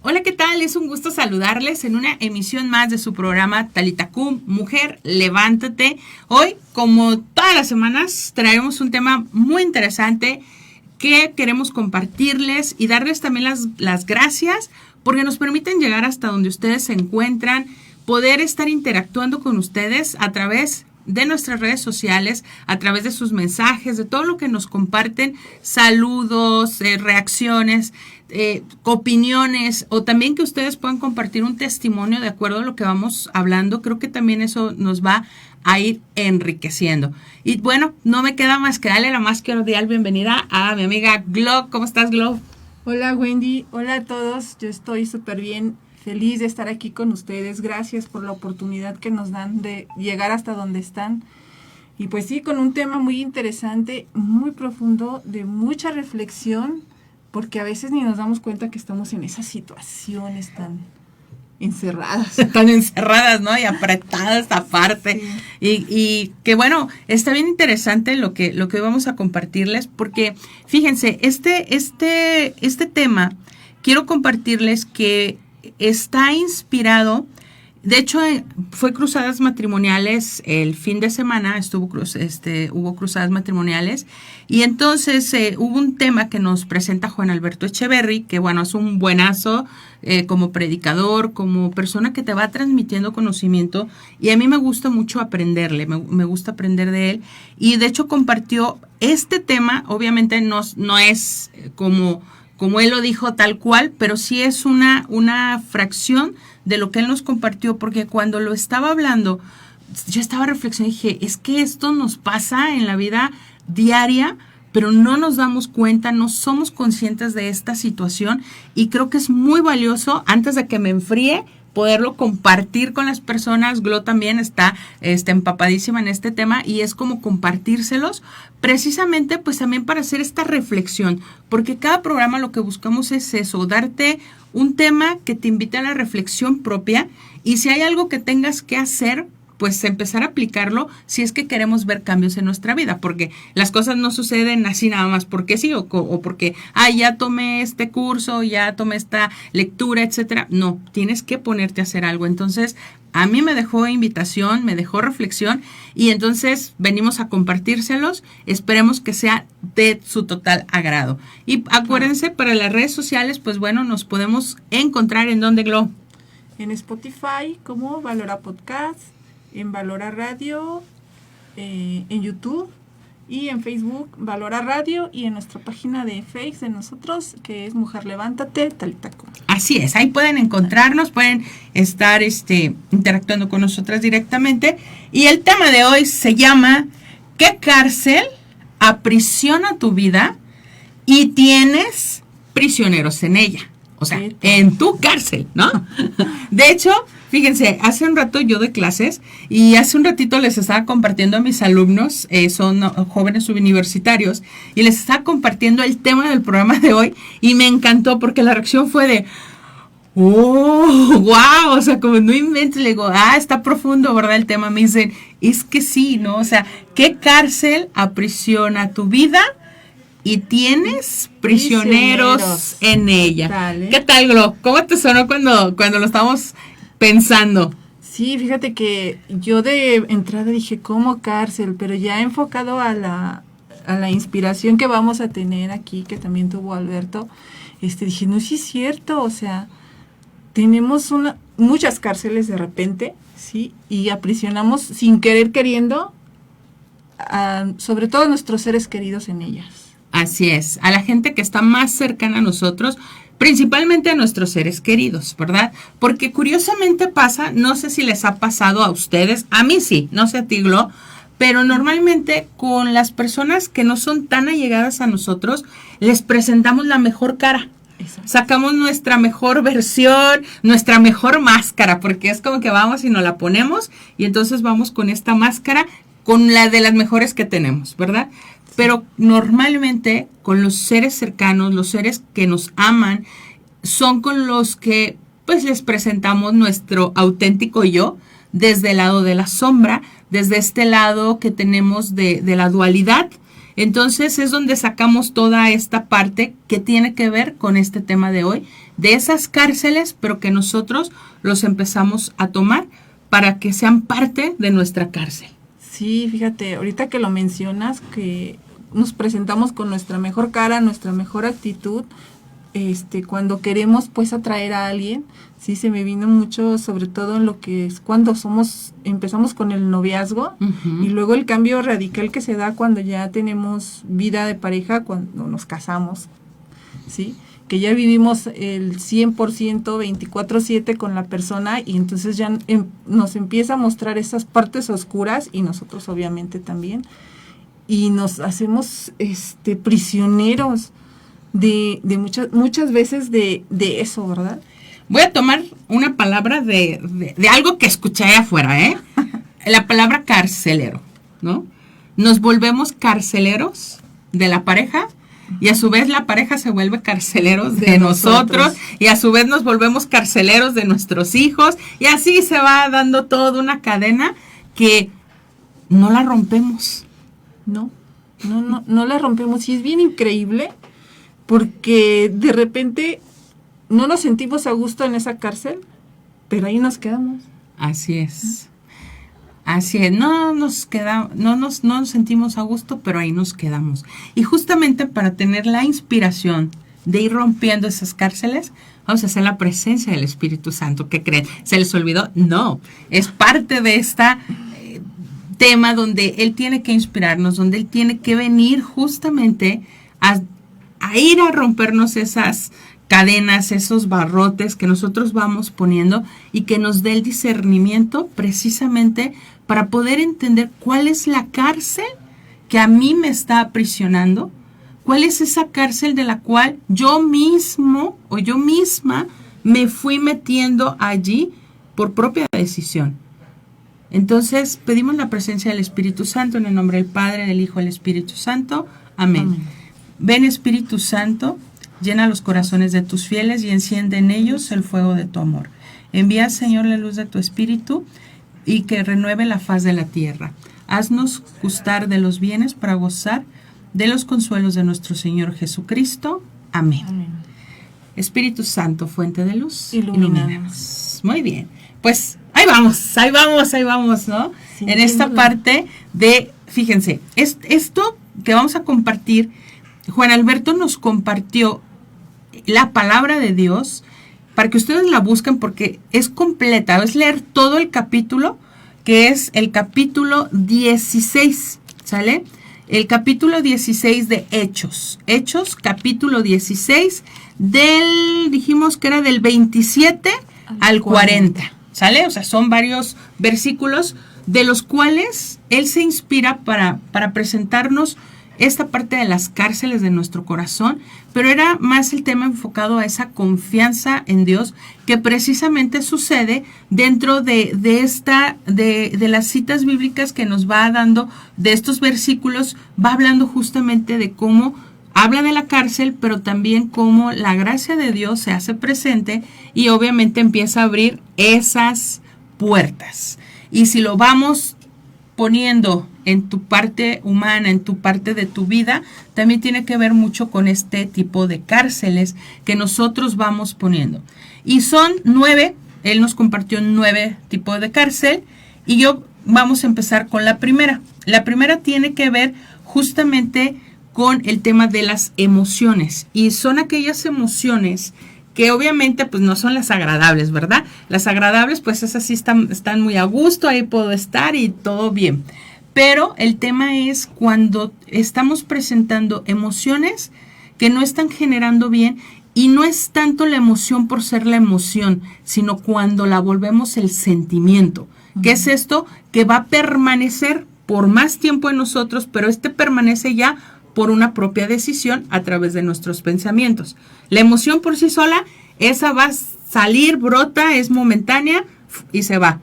Hola, ¿qué tal? Es un gusto saludarles en una emisión más de su programa Talitacum, Mujer, Levántate. Hoy, como todas las semanas, traemos un tema muy interesante que queremos compartirles y darles también las gracias porque nos permiten llegar hasta donde ustedes se encuentran, poder estar interactuando con ustedes a través de nuestras redes sociales, a través de sus mensajes, de todo lo que nos comparten, saludos, reacciones, opiniones, o también que ustedes puedan compartir un testimonio de acuerdo a lo que vamos hablando. Creo que también eso nos va a ir enriqueciendo. Y bueno, no me queda más que darle la más cordial bienvenida a mi amiga Glo. ¿Cómo estás, Glo? Hola, Wendy. Hola a todos. Yo estoy súper bien. Feliz de estar aquí con ustedes. Gracias por la oportunidad que nos dan de llegar hasta donde están. Y pues sí, con un tema muy interesante, muy profundo, de mucha reflexión, porque a veces ni nos damos cuenta que estamos en esas situaciones tan encerradas. Tan encerradas, ¿no? Y apretadas aparte. Sí. Y que bueno, está bien interesante lo que vamos a compartirles, porque fíjense, este tema, quiero compartirles que está inspirado, de hecho fue Cruzadas Matrimoniales el fin de semana, hubo Cruzadas Matrimoniales, y entonces hubo un tema que nos presenta Juan Alberto Echeverry, que bueno, es un buenazo como predicador, como persona que te va transmitiendo conocimiento, y a mí me gusta mucho aprenderle, me gusta aprender de él, y de hecho compartió este tema. Obviamente no es como él lo dijo tal cual, pero sí es una fracción de lo que él nos compartió, porque cuando lo estaba hablando, yo estaba reflexionando y dije, es que esto nos pasa en la vida diaria, pero no nos damos cuenta, no somos conscientes de esta situación, y creo que es muy valioso, antes de que me enfríe, poderlo compartir con las personas. Glo también está empapadísima en este tema, y es como compartírselos precisamente pues también para hacer esta reflexión, porque cada programa lo que buscamos es eso, darte un tema que te invite a la reflexión propia, y si hay algo que tengas que hacer, pues empezar a aplicarlo si es que queremos ver cambios en nuestra vida, porque las cosas no suceden así nada más porque sí, o porque, ya tomé este curso, ya tomé esta lectura, etcétera. No, tienes que ponerte a hacer algo. Entonces, a mí me dejó invitación, me dejó reflexión, y entonces venimos a compartírselos. Esperemos que sea de su total agrado. Y acuérdense, para las redes sociales, pues bueno, nos podemos encontrar en donde, Glo. En Spotify como Valora Podcast, en Valora Radio, en YouTube, y en Facebook Valora Radio, y en nuestra página de Facebook de nosotros, que es Mujer Levántate, Talitacum. Así es, ahí pueden encontrarnos, pueden estar interactuando con nosotras directamente. Y el tema de hoy se llama ¿qué cárcel aprisiona tu vida y tienes prisioneros en ella? O sea, en tu cárcel, ¿no? De hecho, fíjense, hace un rato yo doy clases, y hace un ratito les estaba compartiendo a mis alumnos, son jóvenes subuniversitarios, y les estaba compartiendo el tema del programa de hoy, y me encantó porque la reacción fue de, ¡oh, wow! O sea, como no inventes, le digo, está profundo, ¿verdad? El tema. Me dicen, es que sí, ¿no? O sea, ¿qué cárcel aprisiona tu vida y tienes prisioneros en ella? Dale. ¿Qué tal, Glo? ¿Cómo te sonó cuando lo estábamos pensando? Sí, fíjate que yo de entrada dije, ¿cómo cárcel? Pero ya enfocado a la inspiración que vamos a tener aquí, que también tuvo Alberto, dije, no, sí es cierto, o sea, tenemos muchas cárceles de repente, ¿sí? Y aprisionamos sin querer queriendo, sobre todo a nuestros seres queridos en ellas. Así es, a la gente que está más cercana a nosotros, principalmente a nuestros seres queridos, ¿verdad? Porque curiosamente pasa, no sé si les ha pasado a ustedes, a mí sí, no sé a ti, Glo, pero normalmente con las personas que no son tan allegadas a nosotros, les presentamos la mejor cara. Exacto. Sacamos nuestra mejor versión, nuestra mejor máscara, porque es como que vamos y nos la ponemos, y entonces vamos con esta máscara, con la de las mejores que tenemos, ¿verdad? Pero normalmente con los seres cercanos, los seres que nos aman, son con los que pues les presentamos nuestro auténtico yo, desde el lado de la sombra, desde este lado que tenemos de la dualidad, Entonces es donde sacamos toda esta parte que tiene que ver con este tema de hoy, de esas cárceles, pero que nosotros los empezamos a tomar para que sean parte de nuestra cárcel. Sí, fíjate, ahorita que lo mencionas, que nos presentamos con nuestra mejor cara, nuestra mejor actitud, cuando queremos pues atraer a alguien, sí se me vino mucho, sobre todo en lo que es cuando empezamos con el noviazgo, y luego el cambio radical que se da cuando ya tenemos vida de pareja, cuando nos casamos, ¿sí? Que ya vivimos el 100%, 24/7 con la persona, y entonces ya nos empieza a mostrar esas partes oscuras, y nosotros obviamente también, y nos hacemos prisioneros de muchas veces de eso, ¿verdad? Voy a tomar una palabra de algo que escuché allá afuera, ¿eh? La palabra carcelero, ¿no? Nos volvemos carceleros de la pareja, y a su vez la pareja se vuelve carceleros de nosotros, y a su vez nos volvemos carceleros de nuestros hijos, y así se va dando toda una cadena que no la rompemos. No la rompemos, y es bien increíble porque de repente no nos sentimos a gusto en esa cárcel, pero ahí nos quedamos. Así es. Así es, no nos sentimos a gusto, pero ahí nos quedamos. Y justamente para tener la inspiración de ir rompiendo esas cárceles, vamos a hacer la presencia del Espíritu Santo. ¿Qué creen? ¿Se les olvidó? No, es parte de esta tema donde Él tiene que inspirarnos, donde Él tiene que venir justamente a ir a rompernos esas cadenas, esos barrotes que nosotros vamos poniendo, y que nos dé el discernimiento precisamente para poder entender cuál es la cárcel que a mí me está aprisionando, cuál es esa cárcel de la cual yo mismo o yo misma me fui metiendo allí por propia decisión. Entonces pedimos la presencia del Espíritu Santo en el nombre del Padre, del Hijo y del Espíritu Santo. Amén. Amén. Ven, Espíritu Santo, llena los corazones de tus fieles y enciende en ellos el fuego de tu amor. Envía, Señor, la luz de tu Espíritu y que renueve la faz de la tierra. Haznos gustar de los bienes para gozar de los consuelos de nuestro Señor Jesucristo. Amén. Amén. Espíritu Santo, fuente de luz, ilumínanos. Muy bien. Pues ahí vamos, ¿no? Sí, en esta parte de, fíjense, esto que vamos a compartir, Juan Alberto nos compartió la palabra de Dios para que ustedes la busquen porque es completa, es leer todo el capítulo, que es el capítulo 16, ¿sale? El capítulo 16 de Hechos, capítulo 16, dijimos que era del 27 al 40, ¿sale? O sea, son varios versículos de los cuales él se inspira para presentarnos esta parte de las cárceles de nuestro corazón, pero era más el tema enfocado a esa confianza en Dios que precisamente sucede dentro de las citas bíblicas que nos va dando, de estos versículos, va hablando justamente de cómo habla de la cárcel, pero también cómo la gracia de Dios se hace presente y obviamente empieza a abrir esas puertas. Y si lo vamos poniendo en tu parte humana, en tu parte de tu vida, también tiene que ver mucho con este tipo de cárceles que nosotros vamos poniendo. Y son 9, él nos compartió 9 tipos de cárcel, y vamos a empezar con la primera. La primera tiene que ver justamente con el tema de las emociones, y son aquellas emociones que obviamente pues no son las agradables, ¿verdad? Las agradables pues esas sí están muy a gusto, ahí puedo estar y todo bien. Pero el tema es cuando estamos presentando emociones que no están generando bien, y no es tanto la emoción por ser la emoción, sino cuando la volvemos el sentimiento. ¿Qué es esto? Que va a permanecer por más tiempo en nosotros, pero permanece ya por una propia decisión a través de nuestros pensamientos. La emoción por sí sola, esa va a salir, brota, es momentánea y se va.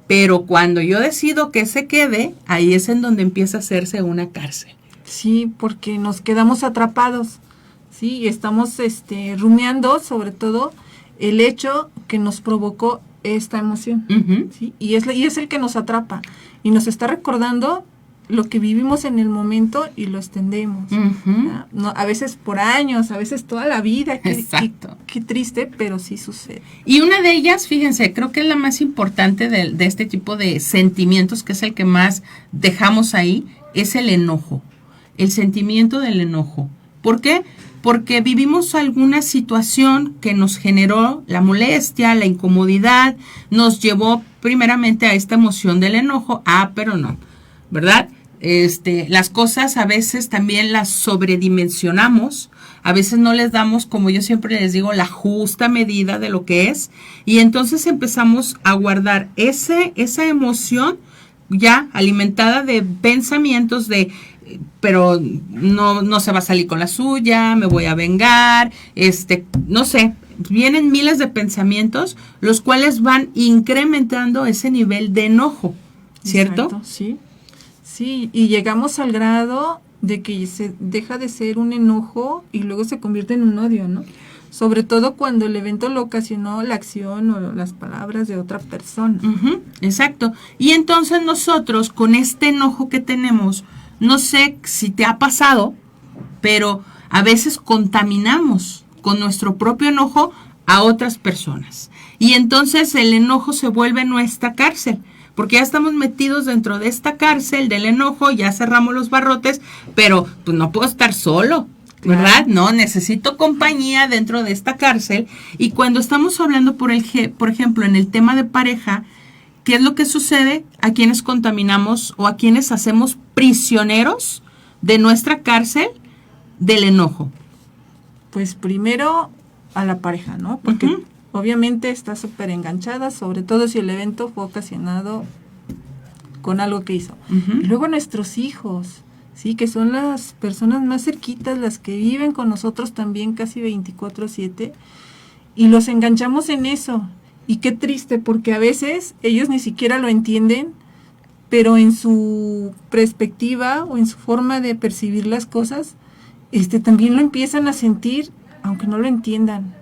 Pero cuando yo decido que se quede, ahí es en donde empieza a hacerse una cárcel. Sí, porque nos quedamos atrapados, sí, y estamos rumiando sobre todo el hecho que nos provocó esta emoción, ¿sí? Y es el que nos atrapa y nos está recordando lo que vivimos en el momento y lo extendemos. ¿No? A veces por años, a veces toda la vida. Exacto. Qué triste, pero sí sucede. Y una de ellas, fíjense, creo que es la más importante de este tipo de sentimientos, que es el que más dejamos ahí, es el enojo, el sentimiento del enojo. ¿Por qué? Porque vivimos alguna situación que nos generó la molestia, la incomodidad, nos llevó primeramente a esta emoción del enojo, pero no, ¿verdad? Las cosas a veces también las sobredimensionamos, a veces no les damos, como yo siempre les digo, la justa medida de lo que es, y entonces empezamos a guardar esa emoción ya alimentada de pensamientos pero no se va a salir con la suya, me voy a vengar, no sé, vienen miles de pensamientos, los cuales van incrementando ese nivel de enojo, ¿cierto? Exacto, sí. Sí, y llegamos al grado de que se deja de ser un enojo y luego se convierte en un odio, ¿no? Sobre todo cuando el evento lo ocasionó la acción o las palabras de otra persona. Exacto. Y entonces nosotros, con este enojo que tenemos, no sé si te ha pasado, pero a veces contaminamos con nuestro propio enojo a otras personas. Y entonces el enojo se vuelve nuestra cárcel, porque ya estamos metidos dentro de esta cárcel del enojo, ya cerramos los barrotes, pero pues no puedo estar solo, ¿verdad? Claro. No, necesito compañía dentro de esta cárcel. Y cuando estamos hablando, por ejemplo, en el tema de pareja, ¿qué es lo que sucede? A quienes contaminamos o a quienes hacemos prisioneros de nuestra cárcel del enojo. Pues primero a la pareja, ¿no? Porque obviamente está súper enganchada, sobre todo si el evento fue ocasionado con algo que hizo. Y luego nuestros hijos, sí, que son las personas más cerquitas, las que viven con nosotros también casi 24/7, y los enganchamos en eso. Y qué triste, porque a veces ellos ni siquiera lo entienden, pero en su perspectiva o en su forma de percibir las cosas, también lo empiezan a sentir, aunque no lo entiendan,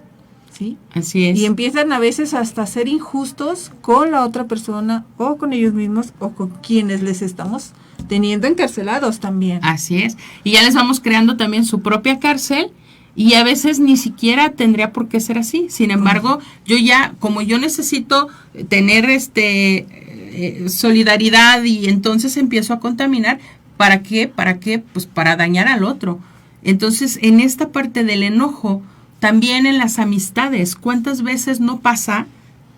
¿sí? Así es. Y empiezan a veces hasta a ser injustos con la otra persona o con ellos mismos o con quienes les estamos teniendo encarcelados también. Así es. Y ya les vamos creando también su propia cárcel. Y a veces ni siquiera tendría por qué ser así. Sin embargo, yo ya, como yo necesito tener solidaridad, y entonces empiezo a contaminar, ¿para qué? Pues para dañar al otro. Entonces, en esta parte del enojo, también en las amistades, ¿cuántas veces no pasa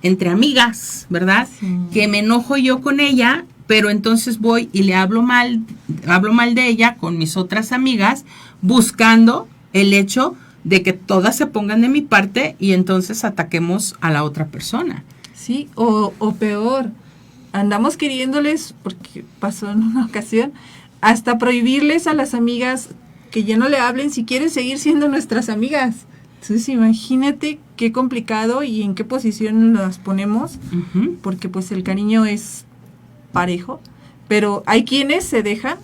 entre amigas, verdad? Sí. Que me enojo yo con ella, pero entonces voy y le hablo mal de ella con mis otras amigas, buscando el hecho de que todas se pongan de mi parte y entonces ataquemos a la otra persona. Sí, o peor, andamos queriéndoles, porque pasó en una ocasión, hasta prohibirles a las amigas que ya no le hablen si quieren seguir siendo nuestras amigas. Entonces imagínate qué complicado y en qué posición las ponemos, porque pues el cariño es parejo, pero hay quienes se dejan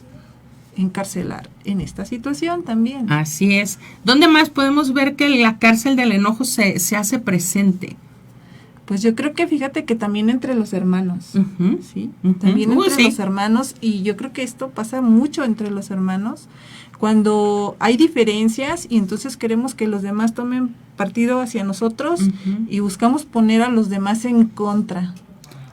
encarcelar en esta situación también. Así es. ¿Dónde más podemos ver que la cárcel del enojo se hace presente? Pues yo creo que fíjate que también entre los hermanos, ¿sí? También entre los hermanos, y yo creo que esto pasa mucho entre los hermanos, cuando hay diferencias y entonces queremos que los demás tomen partido hacia nosotros y buscamos poner a los demás en contra.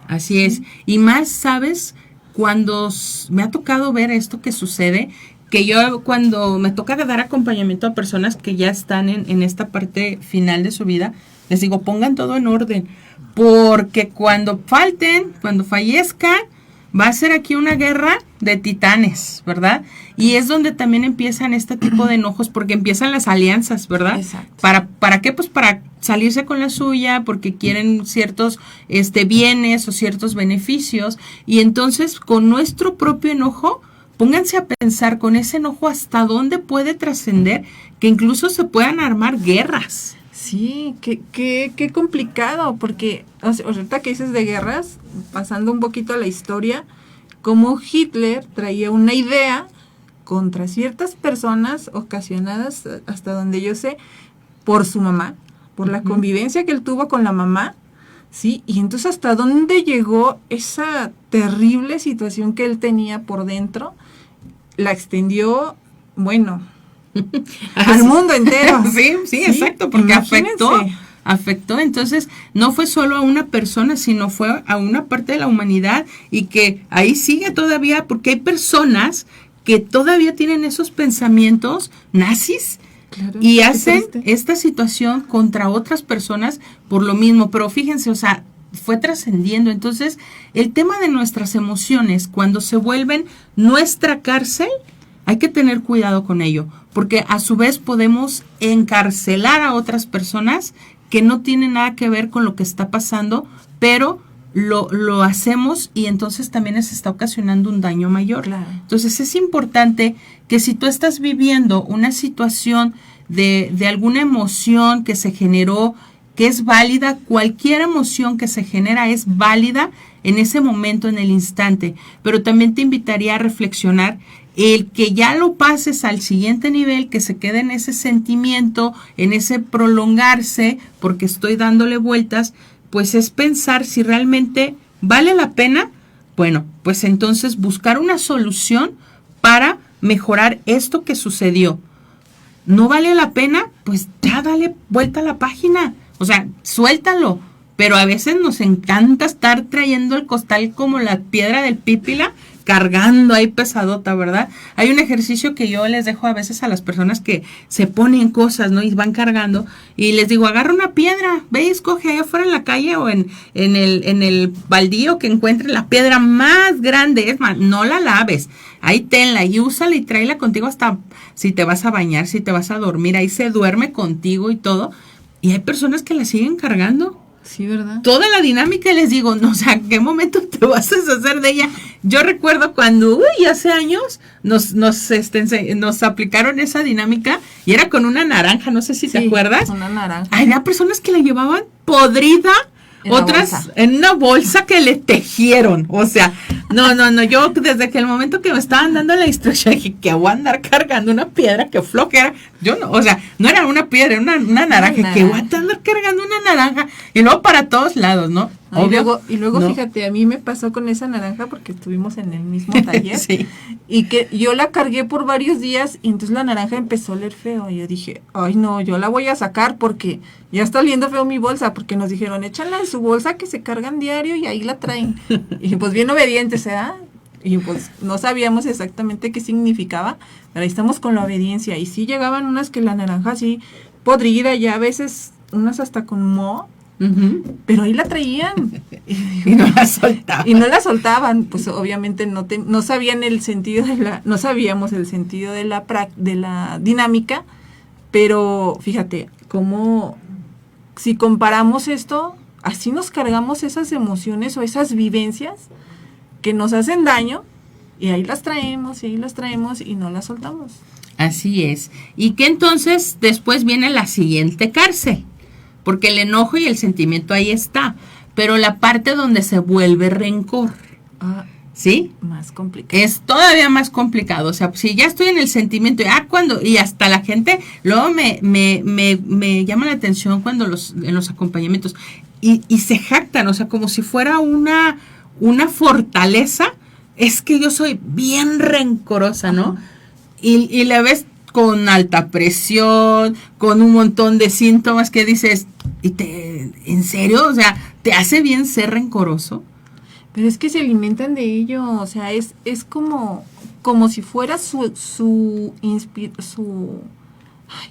Así es. Y más, ¿sabes? Cuando me ha tocado ver esto que sucede, que yo cuando me toca dar acompañamiento a personas que ya están en esta parte final de su vida, les digo, pongan todo en orden, porque cuando fallezcan, va a ser aquí una guerra de titanes, ¿verdad? Y es donde también empiezan este tipo de enojos, porque empiezan las alianzas, ¿verdad? Exacto. ¿Para qué? Pues para salirse con la suya, porque quieren ciertos bienes o ciertos beneficios. Y entonces, con nuestro propio enojo, pónganse a pensar con ese enojo hasta dónde puede trascender, que incluso se puedan armar guerras. Sí, qué complicado, porque ahorita que dices de guerras, pasando un poquito a la historia, como Hitler traía una idea contra ciertas personas ocasionadas, hasta donde yo sé, por su mamá, por la convivencia que él tuvo con la mamá, ¿sí? Y entonces hasta dónde llegó esa terrible situación que él tenía por dentro, la extendió, bueno, al mundo entero. Sí, exacto, porque afectó, entonces no fue solo a una persona, sino fue a una parte de la humanidad, y que ahí sigue todavía, porque hay personas que todavía tienen esos pensamientos nazis, claro, y hacen esta situación contra otras personas por lo mismo. Pero fíjense, o sea, fue trascendiendo. Entonces, el tema de nuestras emociones, cuando se vuelven nuestra cárcel, hay que tener cuidado con ello, porque a su vez podemos encarcelar a otras personas que no tienen nada que ver con lo que está pasando, pero lo hacemos, y entonces también se está ocasionando un daño mayor. Claro. Entonces es importante que si tú estás viviendo una situación de alguna emoción que se generó, que es válida, cualquier emoción que se genera es válida en ese momento, en el instante, pero también te invitaría a reflexionar el que ya lo pases al siguiente nivel, que se quede en ese sentimiento, en ese prolongarse, porque estoy dándole vueltas, pues es pensar si realmente vale la pena. Bueno, pues entonces buscar una solución para mejorar esto que sucedió. ¿No vale la pena? Pues ya dale vuelta a la página, o sea, suéltalo. Pero a veces nos encanta estar trayendo el costal como la piedra del Pípila, cargando ahí pesadota, ¿verdad? Hay un ejercicio que yo les dejo a veces a las personas que se ponen cosas, ¿no? Y van cargando, y les digo, agarra una piedra, ve y escoge allá afuera en la calle o en el baldío que encuentres la piedra más grande, es más, no la laves, ahí tenla y úsala y tráela contigo hasta si te vas a bañar, si te vas a dormir, ahí se duerme contigo y todo. Y hay personas que la siguen cargando. Sí, ¿verdad? Toda la dinámica, les digo, no, o sea, ¿en qué momento te vas a deshacer de ella? Yo recuerdo cuando, hace años, nos aplicaron esa dinámica, y era con una naranja, no sé si te acuerdas. Una naranja. Había personas que la llevaban podrida, otras en una bolsa que le tejieron. O sea, no, yo desde que el momento que me estaban dando la instrucción dije que voy a andar cargando una piedra, que flojera. Yo no, o sea, no era una piedra, era una naranja, que voy a andar cargando una naranja, y luego para todos lados, ¿no? Obvio, y luego no. Fíjate, a mí me pasó con esa naranja porque estuvimos en el mismo taller. Sí. Y que yo la cargué por varios días, y entonces la naranja empezó a oler feo, y yo dije, ay no, yo la voy a sacar porque ya está oliendo feo mi bolsa, porque nos dijeron, échala en su bolsa que se cargan diario y ahí la traen. Y pues bien obedientes, ¿verdad? Y pues no sabíamos exactamente qué significaba, pero ahí estamos con la obediencia. Y sí llegaban unas que la naranja así podrida, ya a veces unas hasta con moho. Uh-huh. Pero ahí la traían y no la soltaban. Y no la soltaban, pues obviamente no sabían el sentido no sabíamos el sentido de la dinámica, pero fíjate cómo si comparamos esto, así nos cargamos esas emociones o esas vivencias que nos hacen daño, y ahí las traemos y no las soltamos. Así es. Y que entonces después viene la siguiente cárcel, porque el enojo y el sentimiento ahí está, pero la parte donde se vuelve rencor, ¿sí? Más complicado. Es todavía más complicado. O sea, si ya estoy en el sentimiento, y hasta la gente, luego me llama la atención cuando en los acompañamientos, y se jactan, o sea, como si fuera una fortaleza, es que yo soy bien rencorosa, ¿no? Y la ves con alta presión, con un montón de síntomas que dices, ¿en serio? O sea, ¿te hace bien ser rencoroso? Pero es que se alimentan de ello, o sea, es como si fuera su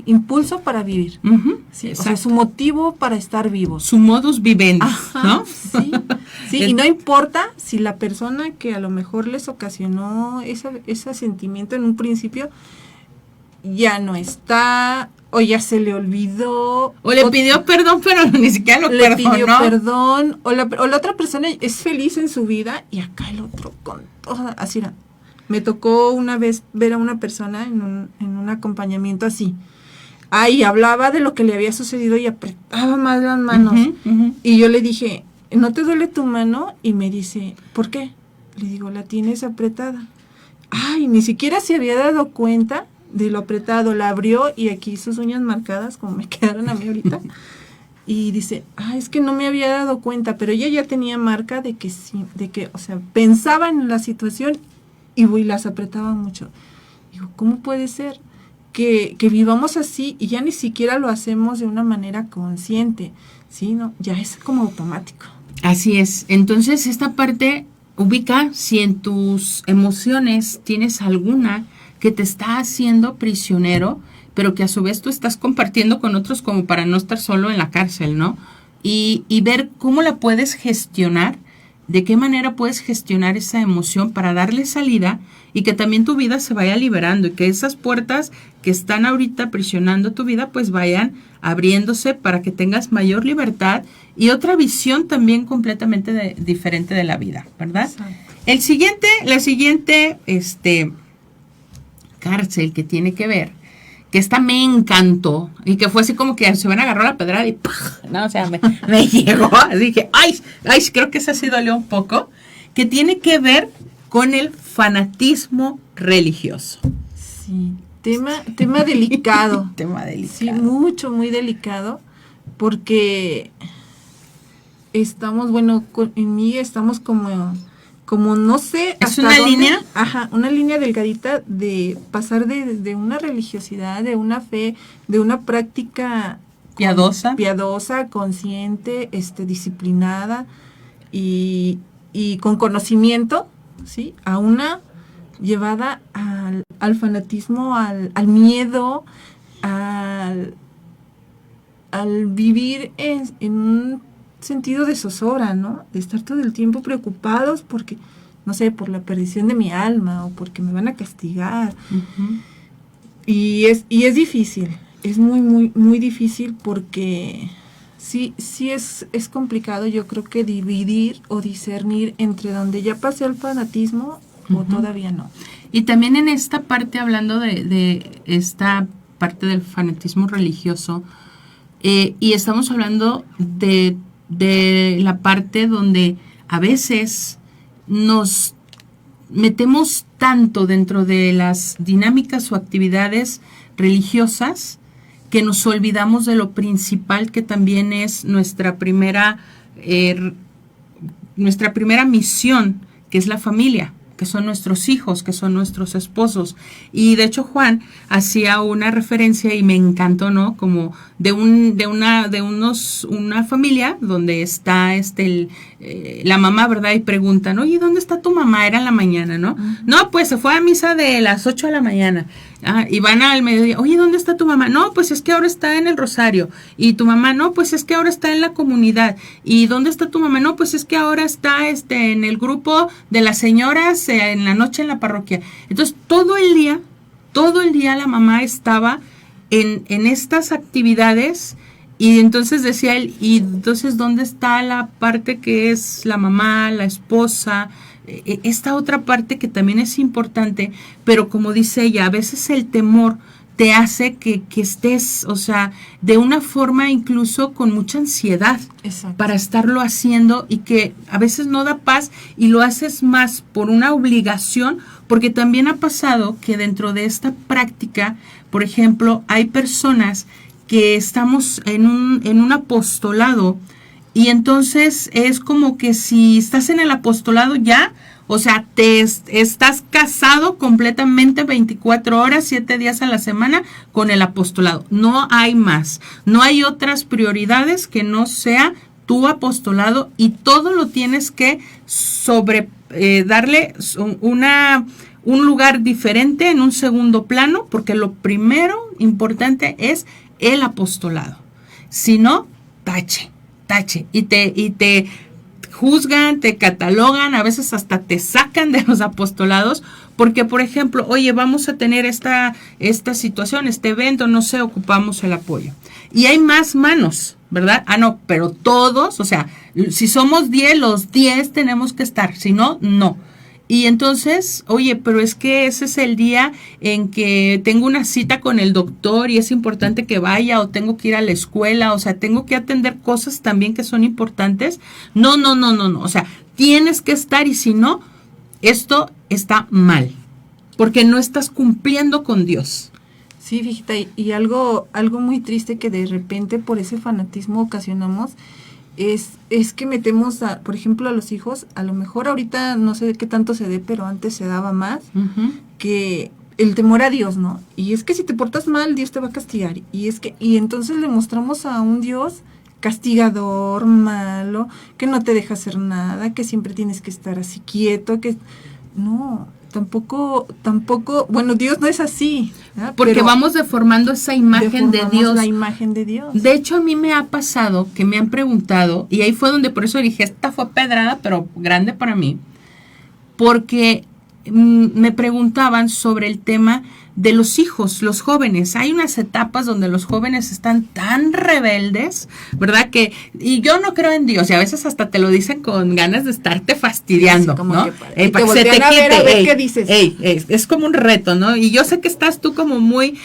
impulso para vivir. Uh-huh, sí, o sea, su motivo para estar vivos. Su modus vivendi, ¿no? Sí, y no importa si la persona que a lo mejor les ocasionó ese sentimiento en un principio ya no está, o ya se le olvidó, o le pidió perdón, pero ni siquiera lo perdonó. Le pidió perdón, o la otra persona es feliz en su vida, y acá el otro con todo, así era. Me tocó una vez ver a una persona en un acompañamiento así. Ahí hablaba de lo que le había sucedido y apretaba más las manos. Uh-huh, uh-huh. Y yo le dije, ¿no te duele tu mano? Y me dice, ¿por qué? Le digo, la tienes apretada. Ay, ni siquiera se había dado cuenta de lo apretado. La abrió y aquí sus uñas marcadas, como me quedaron a mí ahorita. y dice, es que no me había dado cuenta, pero ella ya tenía marca de que sí, de que, o sea, pensaba en la situación y las apretaba mucho. Digo, ¿cómo puede ser que vivamos así y ya ni siquiera lo hacemos de una manera consciente? Sí, no, ya es como automático. Así es. Entonces, esta parte ubica si en tus emociones tienes alguna que te está haciendo prisionero, pero que a su vez tú estás compartiendo con otros como para no estar solo en la cárcel, ¿no? Y ver cómo la puedes gestionar, de qué manera puedes gestionar esa emoción para darle salida y que también tu vida se vaya liberando y que esas puertas que están ahorita aprisionando tu vida pues vayan abriéndose para que tengas mayor libertad y otra visión también completamente diferente de la vida, ¿verdad? Exacto. La siguiente cárcel que tiene que ver, que esta me encantó y que fue así como que se van a agarrar la pedrada y ¡pah! No, o sea, me llegó, así que ay, creo que esa sí dolió un poco, que tiene que ver con el fanatismo religioso. Sí, tema delicado. Tema delicado. Sí, muy delicado, porque estamos, bueno, en mí estamos como no sé. ¿Es una línea? Ajá, una línea delgadita de pasar de una religiosidad, de una fe, de una práctica piadosa, consciente, disciplinada y con conocimiento, ¿sí? A una llevada al fanatismo, al miedo, al vivir en un sentido de zozobra, ¿no? De estar todo el tiempo preocupados porque, no sé, por la perdición de mi alma o porque me van a castigar. Uh-huh. Y es difícil, es muy difícil porque sí es complicado, yo creo que dividir o discernir entre donde ya pasé al fanatismo o todavía no. Y también en esta parte, hablando de esta parte del fanatismo religioso, y estamos hablando de la parte donde a veces nos metemos tanto dentro de las dinámicas o actividades religiosas que nos olvidamos de lo principal que también es nuestra primera misión, que es la familia, que son nuestros hijos, que son nuestros esposos. Y de hecho Juan hacía una referencia y me encantó, ¿no? Como de una familia donde está la mamá, ¿verdad? Y preguntan, oye, ¿dónde está tu mamá? Era en la mañana, ¿no? Uh-huh. No, pues se fue a misa de las 8 de la mañana. Y van al mediodía, oye, ¿dónde está tu mamá? No, pues es que ahora está en el rosario. Y tu mamá, no, pues es que ahora está en la comunidad. ¿Y dónde está tu mamá? No, pues es que ahora está en el grupo de las señoras en la noche en la parroquia. Entonces, todo el día la mamá estaba en estas actividades. Y entonces decía él, y entonces, ¿dónde está la parte que es la mamá, la esposa? Esta otra parte que también es importante, pero como dice ella, a veces el temor te hace que estés, o sea, de una forma incluso con mucha ansiedad. Exacto. Para estarlo haciendo y que a veces no da paz y lo haces más por una obligación, porque también ha pasado que dentro de esta práctica, por ejemplo, hay personas que estamos en un apostolado y entonces es como que si estás en el apostolado ya, o sea, estás casado completamente 24 horas, 7 días a la semana con el apostolado. No hay más, no hay otras prioridades que no sea tu apostolado y todo lo tienes que darle un lugar diferente en un segundo plano, porque lo primero importante es el apostolado. Si no, tache. Y te juzgan, te catalogan, a veces hasta te sacan de los apostolados, porque, por ejemplo, oye, vamos a tener esta situación, este evento, no sé, ocupamos el apoyo. Y hay más manos, ¿verdad? No, pero todos, o sea, si somos 10, los 10 tenemos que estar, si no, no. Y entonces, oye, pero es que ese es el día en que tengo una cita con el doctor y es importante que vaya, o tengo que ir a la escuela, o sea, tengo que atender cosas también que son importantes. No, o sea, tienes que estar y si no, esto está mal, porque no estás cumpliendo con Dios. Sí, fíjate, y algo muy triste que de repente por ese fanatismo ocasionamos es que metemos, por ejemplo, a los hijos, a lo mejor ahorita no sé qué tanto se dé, pero antes se daba más, que el temor a Dios, ¿no? Y es que si te portas mal, Dios te va a castigar. Y entonces le mostramos a un Dios castigador, malo, que no te deja hacer nada, que siempre tienes que estar así quieto, que no, tampoco, bueno, Dios no es así, ¿verdad? Porque pero vamos deformando esa imagen de Dios. La imagen de Dios. De hecho, a mí me ha pasado que me han preguntado, y ahí fue donde por eso dije, esta fue pedrada, pero grande para mí, porque me preguntaban sobre el tema de los hijos, los jóvenes. Hay unas etapas donde los jóvenes están tan rebeldes, ¿verdad? Y yo no creo en Dios, y a veces hasta te lo dicen con ganas de estarte fastidiando, como ¿no? Que para que se te quite. A ver qué dices. Es como un reto, ¿no? Y yo sé que estás tú como muy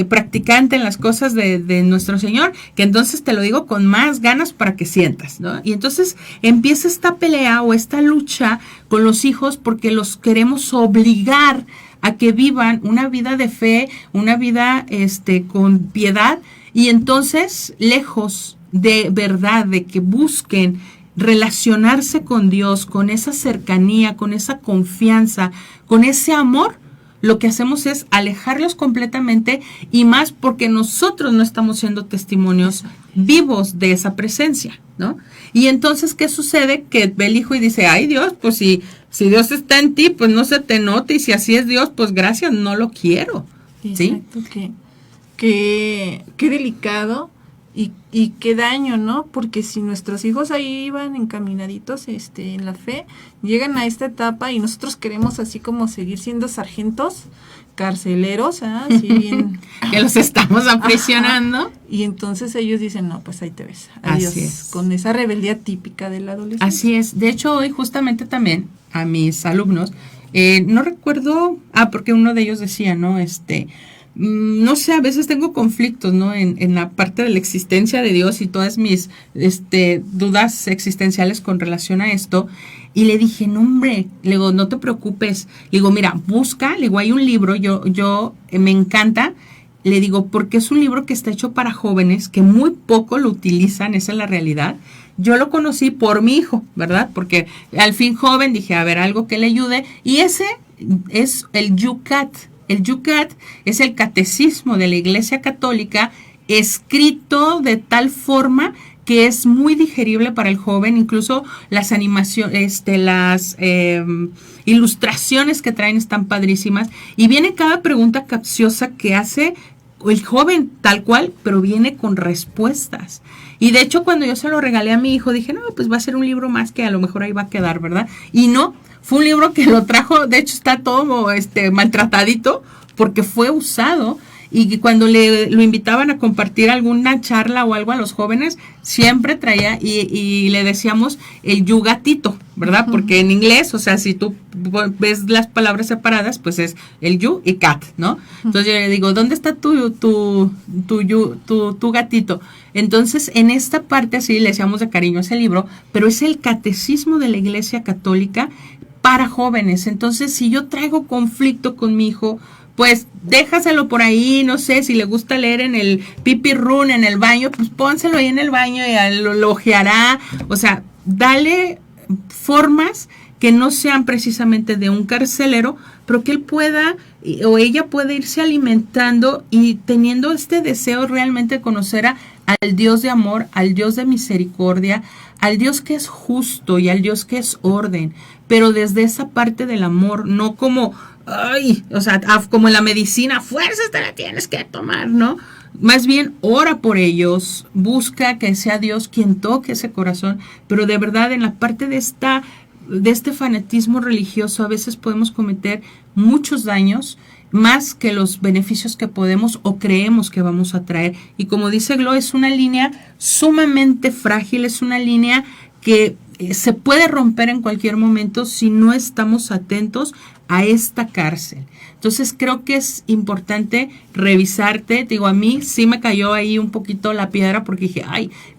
practicante en las cosas de nuestro Señor, que entonces te lo digo con más ganas para que sientas, ¿no? Y entonces empieza esta pelea o esta lucha con los hijos porque los queremos obligar a que vivan una vida de fe, una vida con piedad, y entonces lejos de verdad, de que busquen relacionarse con Dios, con esa cercanía, con esa confianza, con ese amor, lo que hacemos es alejarlos completamente, y más porque nosotros no estamos siendo testimonios vivos de esa presencia, ¿no? Y entonces, ¿qué sucede? Que ve el hijo y dice, ay Dios, pues si Dios está en ti, pues no se te nota, y si así es Dios, pues gracias, no lo quiero. ¿Sí? Exacto, qué delicado y qué daño, ¿no? Porque si nuestros hijos ahí iban encaminaditos en la fe, llegan a esta etapa y nosotros queremos así como seguir siendo sargentos, carceleros, así bien que los estamos aprisionando. Ajá. Y entonces ellos dicen, no, pues ahí te ves, adiós, con esa rebeldía típica del adolescente. Así es. De hecho, hoy justamente también a mis alumnos, no recuerdo, porque uno de ellos decía, ¿no? No sé, a veces tengo conflictos, ¿no? En la parte de la existencia de Dios y todas mis dudas existenciales con relación a esto. Y le dije, no hombre, le digo, no te preocupes. Le digo, mira, busca, le digo, hay un libro, yo me encanta. Le digo, porque es un libro que está hecho para jóvenes que muy poco lo utilizan, esa es la realidad. Yo lo conocí por mi hijo, ¿verdad? Porque al fin joven dije, a ver, algo que le ayude. Y ese es el Yucat. El Yucat es el catecismo de la Iglesia Católica, escrito de tal forma que es muy digerible para el joven, incluso las animaciones, las ilustraciones que traen están padrísimas, y viene cada pregunta capciosa que hace el joven tal cual, pero viene con respuestas. Y de hecho, cuando yo se lo regalé a mi hijo, dije, no, pues va a ser un libro más que a lo mejor ahí va a quedar, ¿verdad? Y no, fue un libro que lo trajo, de hecho está todo maltratadito, porque fue usado. Y cuando lo invitaban a compartir alguna charla o algo a los jóvenes, siempre traía y le decíamos el yugatito, ¿verdad? Porque en inglés, o sea, si tú ves las palabras separadas, pues es el yu y cat, ¿no? Entonces yo le digo, ¿dónde está tu gatito? Entonces, en esta parte así le decíamos de cariño a ese libro, pero es el catecismo de la Iglesia Católica para jóvenes. Entonces, si yo traigo conflicto con mi hijo, pues déjaselo por ahí, no sé, si le gusta leer en el pipi run, en el baño, pues pónselo ahí en el baño y lo ojeará. O sea, dale formas que no sean precisamente de un carcelero, pero que él pueda o ella pueda irse alimentando y teniendo este deseo realmente de conocer al Dios de amor, al Dios de misericordia, al Dios que es justo y al Dios que es orden, pero desde esa parte del amor, no como... o sea, como en la medicina, fuerzas te la tienes que tomar, ¿no? Más bien, ora por ellos, busca que sea Dios quien toque ese corazón, pero de verdad en la parte de este fanatismo religioso a veces podemos cometer muchos daños, más que los beneficios que podemos o creemos que vamos a traer. Y como dice Glo, es una línea sumamente frágil, es una línea que se puede romper en cualquier momento si no estamos atentos a esta cárcel. Entonces creo que es importante revisarte. Digo, a mí sí me cayó ahí un poquito la piedra porque dije,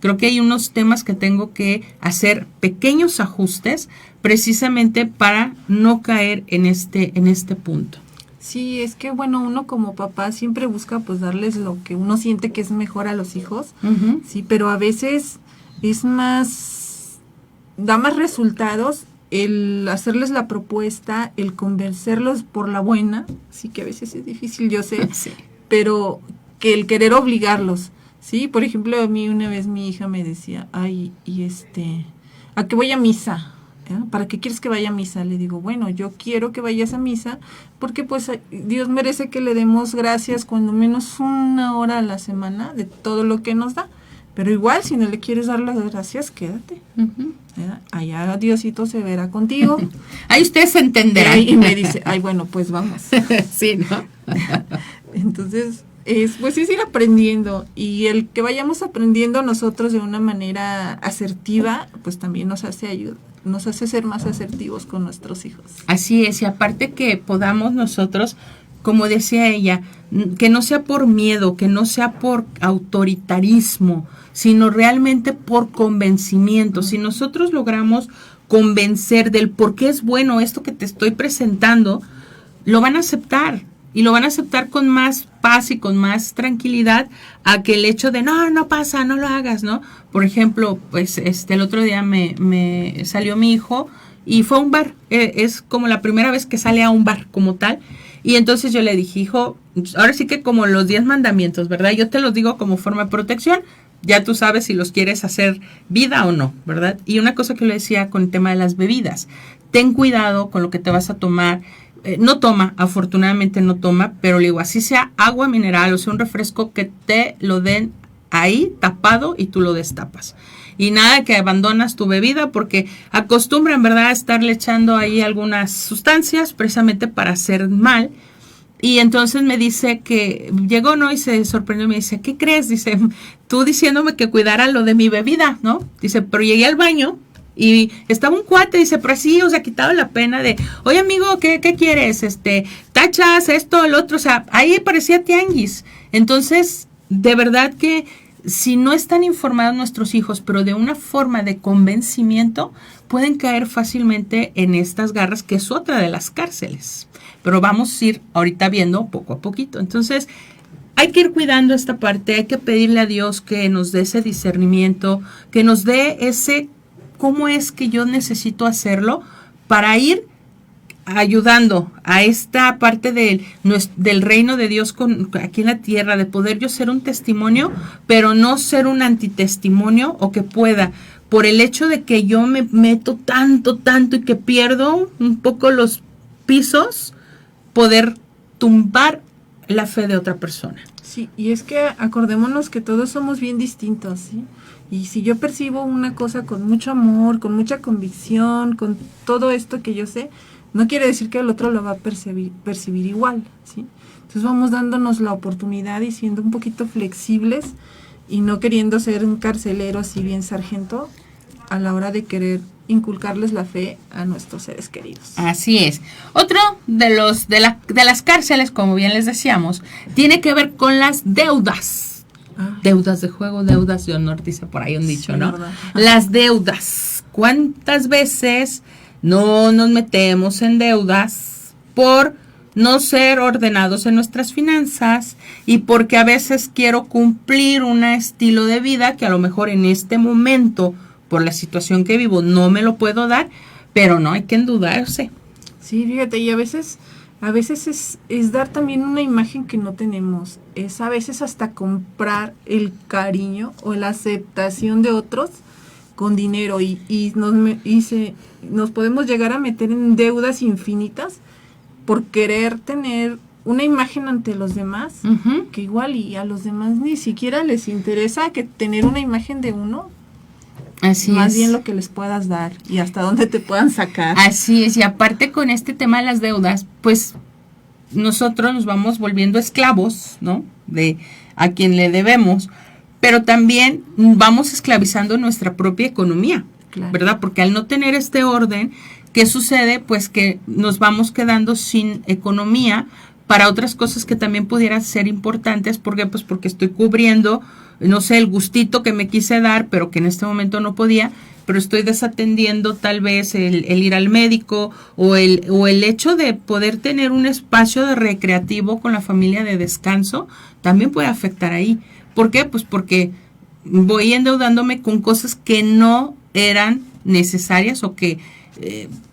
creo que hay unos temas que tengo que hacer pequeños ajustes precisamente para no caer en este punto. Sí, es que bueno, uno como papá siempre busca pues darles lo que uno siente que es mejor a los hijos, Ujú. sí, pero a veces es más, da más resultados el hacerles la propuesta, el convencerlos por la buena, sí que a veces es difícil, yo sé, Sí. pero que el querer obligarlos, sí, por ejemplo, a mí una vez mi hija me decía, ay, ¿a qué voy a misa? ¿Para qué quieres que vaya a misa? Le digo, bueno, yo quiero que vayas a misa porque pues Dios merece que le demos gracias cuando menos 1 hora a la semana de todo lo que nos da. Pero igual, si no le quieres dar las gracias, quédate. Ujú. Allá Diosito se verá contigo. Ahí ustedes se entenderán. Y me dice, ay, bueno, pues vamos. Sí, ¿no? Entonces, pues es ir aprendiendo. Y el que vayamos aprendiendo nosotros de una manera asertiva, pues también nos hace ser más asertivos con nuestros hijos. Así es, y aparte que podamos nosotros, como decía ella, que no sea por miedo, que no sea por autoritarismo, sino realmente por convencimiento. Si nosotros logramos convencer del por qué es bueno esto que te estoy presentando, lo van a aceptar. Y lo van a aceptar con más paz y con más tranquilidad a que el hecho de no pasa, no lo hagas, ¿no? Por ejemplo, pues el otro día me salió mi hijo y fue a un bar. Es como la primera vez que sale a un bar como tal. Y entonces yo le dije, hijo, ahora sí que como los 10 mandamientos, ¿verdad? Yo te los digo como forma de protección. Ya tú sabes si los quieres hacer vida o no, ¿verdad? Y una cosa que le decía con el tema de las bebidas, ten cuidado con lo que te vas a tomar. No toma, afortunadamente no toma, pero le digo, así sea agua mineral o sea un refresco, que te lo den ahí tapado y tú lo destapas. Y nada que abandonas tu bebida porque acostumbran, ¿verdad?, a estarle echando ahí algunas sustancias precisamente para hacer mal. Y entonces me dice que llegó, ¿no? Y se sorprendió y me dice, ¿qué crees? Dice, tú diciéndome que cuidara lo de mi bebida, ¿no? Dice, pero llegué al baño y estaba un cuate, dice, pero así, o sea, quitado la pena de, oye amigo, ¿qué quieres? Tachas, esto, el otro, o sea, ahí parecía tianguis. Entonces, de verdad que si no están informados nuestros hijos, pero de una forma de convencimiento, pueden caer fácilmente en estas garras, que es otra de las cárceles. Pero vamos a ir ahorita viendo poco a poquito. Entonces, hay que ir cuidando esta parte, hay que pedirle a Dios que nos dé ese discernimiento, que nos dé ese cómo es que yo necesito hacerlo para ir ayudando a esta parte del reino de Dios aquí en la tierra, de poder yo ser un testimonio, pero no ser un antitestimonio, o que pueda, por el hecho de que yo me meto tanto y que pierdo un poco los pisos, poder tumbar la fe de otra persona. Sí, y es que acordémonos que todos somos bien distintos, ¿sí? Y si yo percibo una cosa con mucho amor, con mucha convicción, con todo esto que yo sé, no quiere decir que el otro lo va a percibir igual, ¿sí? Entonces vamos dándonos la oportunidad y siendo un poquito flexibles y no queriendo ser un carcelero así bien sargento a la hora de querer inculcarles la fe a nuestros seres queridos. Así es. Otro de las cárceles, como bien les decíamos, tiene que ver con las deudas. Deudas de juego, deudas de honor, dice por ahí un dicho, sí, ¿no? ¿verdad? Las deudas. ¿Cuántas veces no nos metemos en deudas por no ser ordenados en nuestras finanzas y porque a veces quiero cumplir un estilo de vida que a lo mejor en este momento, por la situación que vivo, no me lo puedo dar, pero no hay que endeudarse? Sí, fíjate, y a veces es dar también una imagen que no tenemos, es a veces hasta comprar el cariño o la aceptación de otros con dinero y nos podemos llegar a meter en deudas infinitas por querer tener una imagen ante los demás, Uh-huh. que igual y a los demás ni siquiera les interesa que tener una imagen de uno. Así más es. bien lo que les puedas dar y hasta dónde te puedan sacar. Así es, y aparte con este tema de las deudas, pues nosotros nos vamos volviendo esclavos, ¿no? De a quien le debemos, pero también vamos esclavizando nuestra propia economía, Claro. ¿verdad? Porque al no tener este orden, ¿qué sucede? Pues que nos vamos quedando sin economía para otras cosas que también pudieran ser importantes. ¿Por qué? Pues porque estoy cubriendo, no sé, el gustito que me quise dar, pero que en este momento no podía, pero estoy desatendiendo tal vez el ir al médico o el hecho de poder tener un espacio de recreativo con la familia de descanso, también puede afectar ahí. ¿Por qué? Pues porque voy endeudándome con cosas que no eran necesarias o que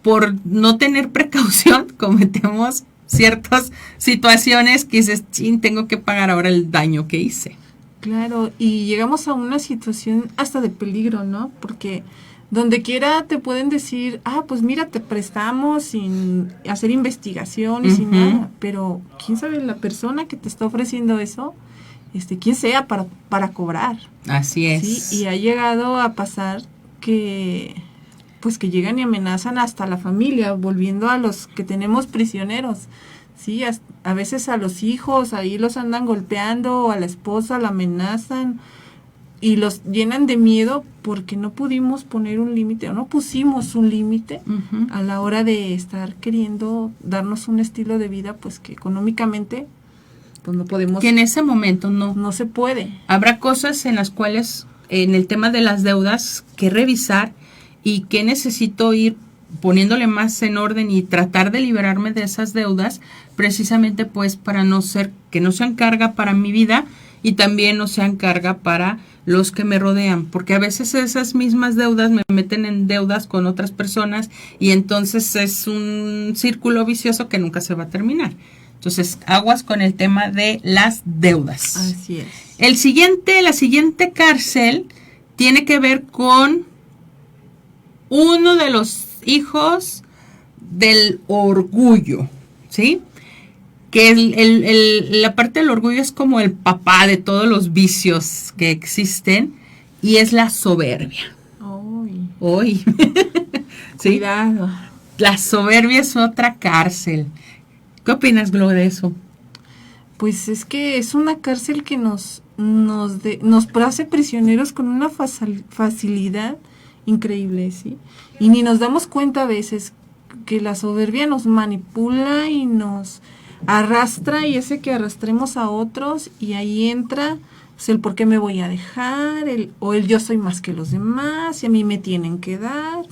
por no tener precaución cometemos ciertas situaciones que dices, chin, tengo que pagar ahora el daño que hice. Claro, y llegamos a una situación hasta de peligro, ¿no? Porque donde quiera te pueden decir, pues mira, te prestamos sin hacer investigación y sin nada, pero quién sabe la persona que te está ofreciendo eso, quién sea para cobrar. Así es. Sí, y ha llegado a pasar que pues que llegan y amenazan hasta la familia, volviendo a los que tenemos prisioneros. Sí, a veces a los hijos, ahí los andan golpeando, o a la esposa la amenazan y los llenan de miedo porque no pudimos poner un límite o no pusimos un límite a la hora de estar queriendo darnos un estilo de vida pues que económicamente pues no podemos. Que en ese momento no se puede. Habrá cosas en las cuales en el tema de las deudas que revisar y que necesito ir poniéndole más en orden y tratar de liberarme de esas deudas, precisamente pues para que no sean carga para mi vida y también no sean carga para los que me rodean, porque a veces esas mismas deudas me meten en deudas con otras personas y entonces es un círculo vicioso que nunca se va a terminar. Entonces, aguas con el tema de las deudas. Así es. La siguiente cárcel tiene que ver con uno de los hijos del orgullo, ¿sí? Que la parte del orgullo es como el papá de todos los vicios que existen y es la soberbia. Hoy. ¿Sí? Cuidado. La soberbia es otra cárcel. ¿Qué opinas, Glo, de eso? Pues es que es una cárcel que nos hace prisioneros con una facilidad increíble, ¿sí? Y ni nos damos cuenta a veces que la soberbia nos manipula y nos arrastra, y ese que arrastremos a otros, y ahí entra pues, el por qué me voy a dejar, el yo soy más que los demás, y a mí me tienen que dar,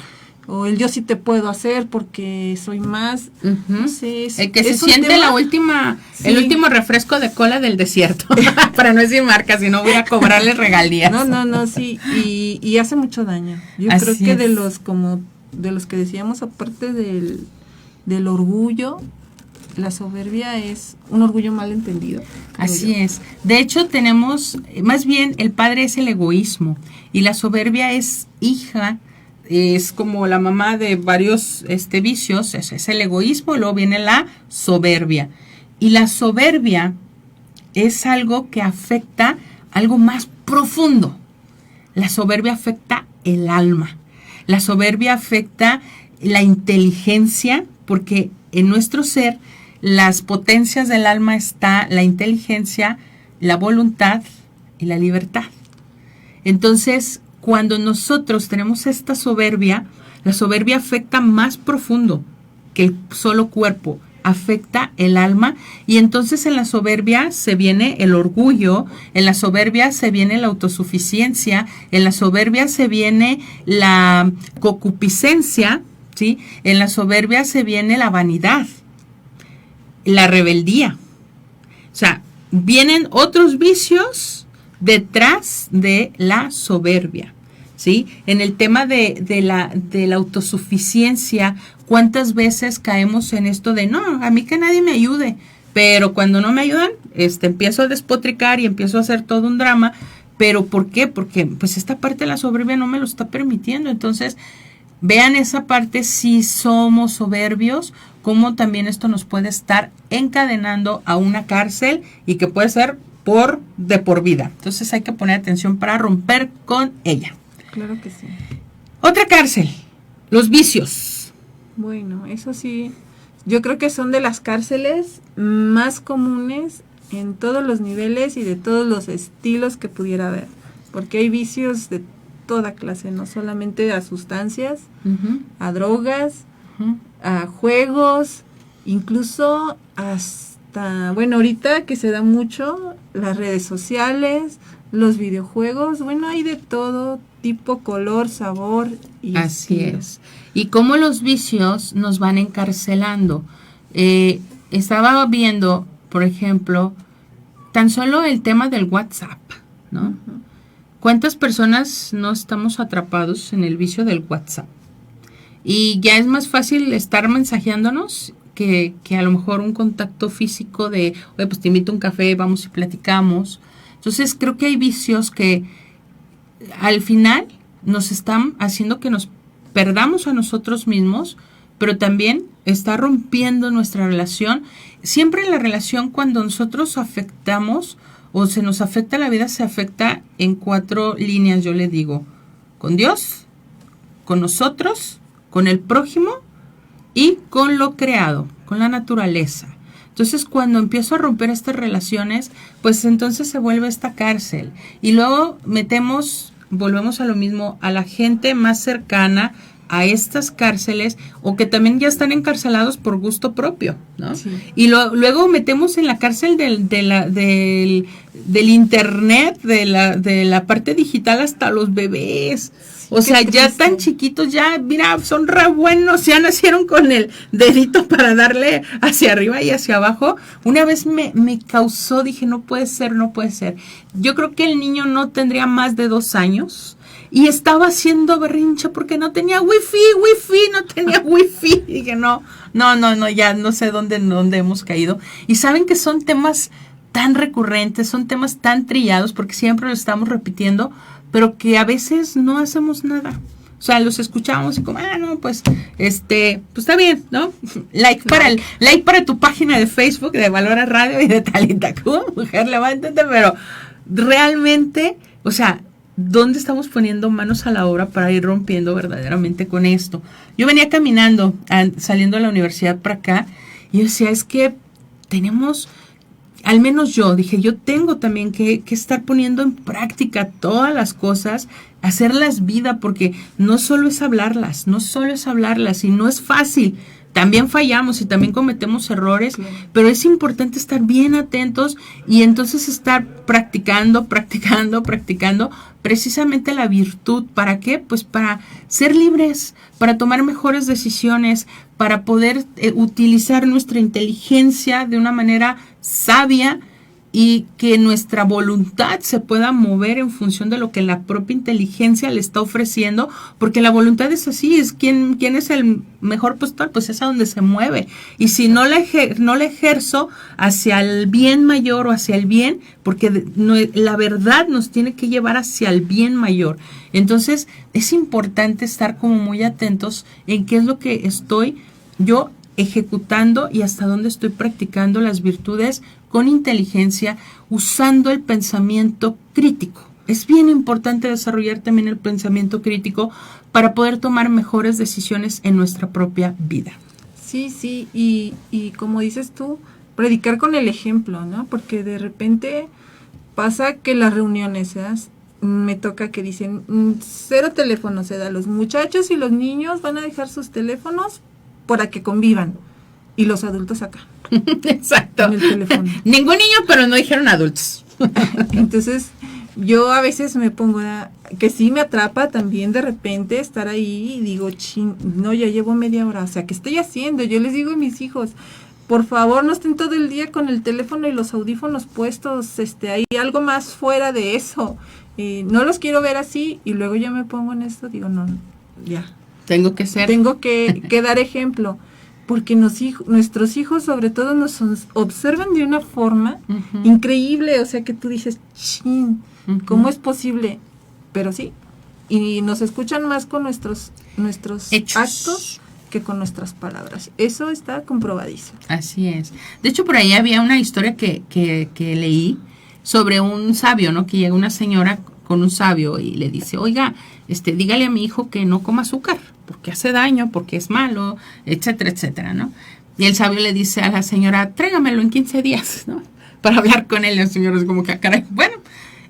o el yo sí te puedo hacer porque soy más, no sé. El que se siente el último refresco de cola del desierto, para no decir marca, si no voy a cobrarle regalías. No, sí, y hace mucho daño. Yo Así creo que es. de los que decíamos, aparte del orgullo, la soberbia es un orgullo mal entendido. Así es. De hecho, más bien el padre es el egoísmo y la soberbia es hija. Es como la mamá de varios vicios, es el egoísmo, y luego viene la soberbia. Y la soberbia es algo que afecta algo más profundo. La soberbia afecta el alma. La soberbia afecta la inteligencia, porque en nuestro ser, las potencias del alma está la inteligencia, la voluntad y la libertad. Entonces, cuando nosotros tenemos esta soberbia, la soberbia afecta más profundo que el solo cuerpo, afecta el alma, y entonces en la soberbia se viene el orgullo, en la soberbia se viene la autosuficiencia, en la soberbia se viene la concupiscencia, ¿sí? En la soberbia se viene la vanidad, la rebeldía. O sea, vienen otros vicios detrás de la soberbia, ¿sí? En el tema de la autosuficiencia, ¿cuántas veces caemos en esto de, no, a mí que nadie me ayude? Pero cuando no me ayudan, empiezo a despotricar y empiezo a hacer todo un drama. ¿Pero por qué? Porque pues esta parte de la soberbia no me lo está permitiendo. Entonces, vean esa parte, si somos soberbios, cómo también esto nos puede estar encadenando a una cárcel y que puede ser de por vida. Entonces hay que poner atención para romper con ella. Claro que sí. Otra cárcel, los vicios. Bueno, eso sí, yo creo que son de las cárceles más comunes en todos los niveles y de todos los estilos que pudiera haber, porque hay vicios de toda clase, no solamente a sustancias, a drogas, a juegos, incluso hasta, bueno, ahorita que se da mucho las redes sociales, los videojuegos, bueno, hay de todo tipo, color, sabor y Así estilo. es. Y cómo los vicios nos van encarcelando. Estaba viendo, por ejemplo, tan solo el tema del WhatsApp, ¿no? Ujú. ¿Cuántas personas no estamos atrapados en el vicio del WhatsApp? Y ya es más fácil estar mensajeándonos que a lo mejor un contacto físico de, oye, pues te invito a un café, vamos y platicamos. Entonces creo que hay vicios que al final nos están haciendo que nos perdamos a nosotros mismos, pero también está rompiendo nuestra relación. Siempre la relación, cuando nosotros afectamos o se nos afecta la vida, se afecta en 4 líneas, yo le digo: con Dios, con nosotros, con el prójimo y con lo creado, con la naturaleza. Entonces, cuando empiezo a romper estas relaciones, pues entonces se vuelve esta cárcel. Y luego volvemos a lo mismo, a la gente más cercana a estas cárceles, o que también ya están encarcelados por gusto propio, ¿no? Sí. Y luego metemos en la cárcel del internet, de la parte digital, hasta los bebés. O sea, ya tan chiquitos, ya, mira, son re buenos, ya nacieron con el dedito para darle hacia arriba y hacia abajo. Una vez me causó, dije, no puede ser, no puede ser. Yo creo que el niño no tendría más de 2 años y estaba haciendo berrinche porque no tenía no tenía wifi. Y dije, no, ya no sé dónde hemos caído. Y saben que son temas tan recurrentes, son temas tan trillados porque siempre lo estamos repitiendo, pero que a veces no hacemos nada. O sea, los escuchamos y como, no, pues está bien, ¿no? Like para tu página de Facebook de Valora Radio y de Talita Q, mujer, levántate, pero realmente, o sea, ¿dónde estamos poniendo manos a la obra para ir rompiendo verdaderamente con esto? Yo venía caminando, saliendo de la universidad para acá, y yo decía, es que tenemos, al menos yo tengo también que estar poniendo en práctica todas las cosas, hacerlas vida, porque no solo es hablarlas, y no es fácil. También fallamos y también cometemos errores, Claro. pero es importante estar bien atentos y entonces estar practicando precisamente la virtud. ¿Para qué? Pues para ser libres, para tomar mejores decisiones, para poder utilizar nuestra inteligencia de una manera sabia y que nuestra voluntad se pueda mover en función de lo que la propia inteligencia le está ofreciendo, porque la voluntad es así, es quién es el mejor postor, pues es a donde se mueve. Y si no la ejerzo hacia el bien mayor o hacia el bien, porque la verdad nos tiene que llevar hacia el bien mayor. Entonces es importante estar como muy atentos en qué es lo que estoy yo ejecutando y hasta dónde estoy practicando las virtudes con inteligencia, usando el pensamiento crítico. Es bien importante desarrollar también el pensamiento crítico para poder tomar mejores decisiones en nuestra propia vida. Sí, y como dices tú, predicar con el ejemplo, ¿no? Porque de repente pasa que las reuniones, me toca que dicen, 0 teléfonos, los muchachos y los niños van a dejar sus teléfonos para que convivan, y los adultos acá. Exacto. En el teléfono. Ningún niño, pero no dijeron adultos. Entonces, yo a veces me pongo que sí me atrapa también de repente estar ahí y digo, no, ya llevo media hora, o sea, ¿qué estoy haciendo? Yo les digo a mis hijos, por favor, no estén todo el día con el teléfono y los audífonos puestos, hay algo más fuera de eso. No los quiero ver así, y luego yo me pongo en esto, digo, no, ya. Tengo que dar ejemplo, porque nuestros hijos sobre todo nos observan de una forma increíble, o sea que tú dices, ¿cómo es posible? Pero sí, y nos escuchan más con nuestros hechos, actos que con nuestras palabras. Eso está comprobadísimo. Así es. De hecho, por ahí había una historia que leí sobre un sabio, ¿no? Que llega una señora con un sabio y le dice, oiga, dígale a mi hijo que no coma azúcar, porque hace daño, porque es malo, etcétera, etcétera, ¿no? Y el sabio le dice a la señora, tráigamelo en 15 días, ¿no? Para hablar con él. Y la señora es como que, caray, bueno,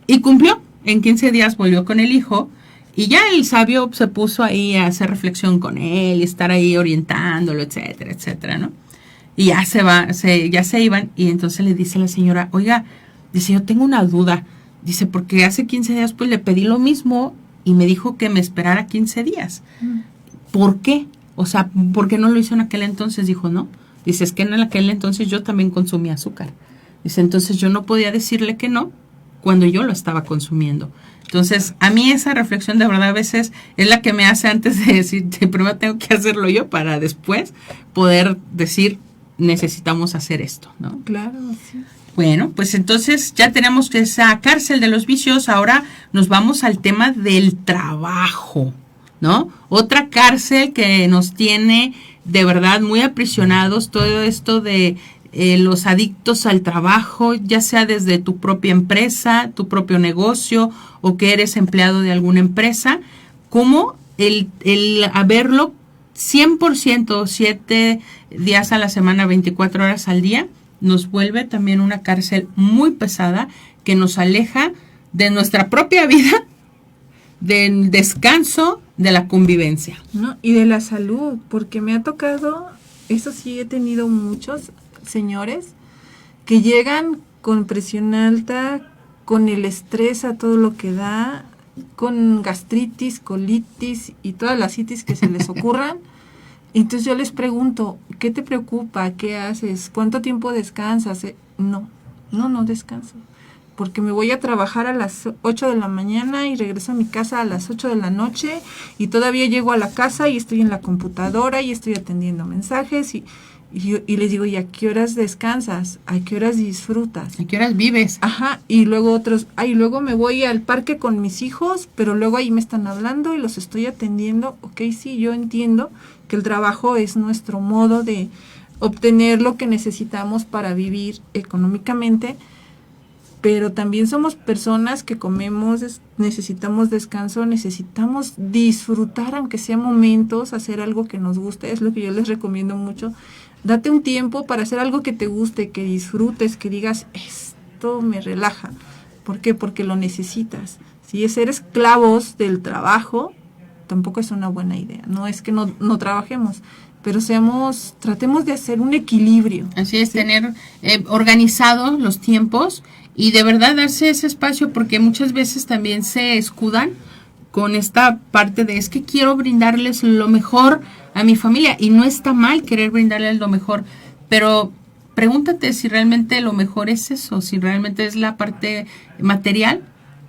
y cumplió. En 15 días volvió con el hijo, y ya el sabio se puso ahí a hacer reflexión con él, y estar ahí orientándolo, etcétera, etcétera, ¿no? Y ya se iban, y entonces le dice a la señora, oiga, dice, yo tengo una duda, Dice, porque hace 15 días pues le pedí lo mismo y me dijo que me esperara 15 días. ¿Por qué? O sea, ¿por qué no lo hizo en aquel entonces? Dijo, no. Dice, es que en aquel entonces yo también consumía azúcar. Dice, entonces yo no podía decirle que no cuando yo lo estaba consumiendo. Entonces, a mí esa reflexión de verdad a veces es la que me hace antes de decir, primero tengo que hacerlo yo para después poder decir, necesitamos hacer esto, ¿no? Claro, sí. Bueno, pues entonces ya tenemos esa cárcel de los vicios, ahora nos vamos al tema del trabajo, ¿no? Otra cárcel que nos tiene de verdad muy aprisionados, todo esto de los adictos al trabajo, ya sea desde tu propia empresa, tu propio negocio o que eres empleado de alguna empresa, como el haberlo 100%, 7 días a la semana, 24 horas al día, nos vuelve también una cárcel muy pesada que nos aleja de nuestra propia vida, del descanso, de la convivencia. ¿No? Y de la salud, porque me ha tocado, eso sí he tenido muchos señores que llegan con presión alta, con el estrés a todo lo que da, con gastritis, colitis y todas las itis que se les ocurran. Entonces yo les pregunto, ¿qué te preocupa? ¿Qué haces? ¿Cuánto tiempo descansas? No descanso. Porque me voy a trabajar a las 8 de la mañana y regreso a mi casa a las 8 de la noche y todavía llego a la casa y estoy en la computadora y estoy atendiendo mensajes y les digo, ¿y a qué horas descansas? ¿A qué horas disfrutas? ¿A qué horas vives? Ajá, y luego otros, luego me voy al parque con mis hijos, pero luego ahí me están hablando y los estoy atendiendo. Ok, sí, yo entiendo que el trabajo es nuestro modo de obtener lo que necesitamos para vivir económicamente, pero también somos personas que comemos, necesitamos descanso, necesitamos disfrutar, aunque sea momentos, hacer algo que nos guste, es lo que yo les recomiendo mucho. Date un tiempo para hacer algo que te guste, que disfrutes, que digas, esto me relaja. ¿Por qué? Porque lo necesitas. Si es ser esclavos del trabajo, tampoco es una buena idea. No es que no trabajemos, pero tratemos de hacer un equilibrio. Así es, ¿sí? Tener organizados los tiempos y de verdad darse ese espacio, porque muchas veces también se escudan con esta parte de es que quiero brindarles lo mejor a mi familia, y no está mal querer brindarles lo mejor, pero pregúntate si realmente lo mejor es eso, si realmente es la parte material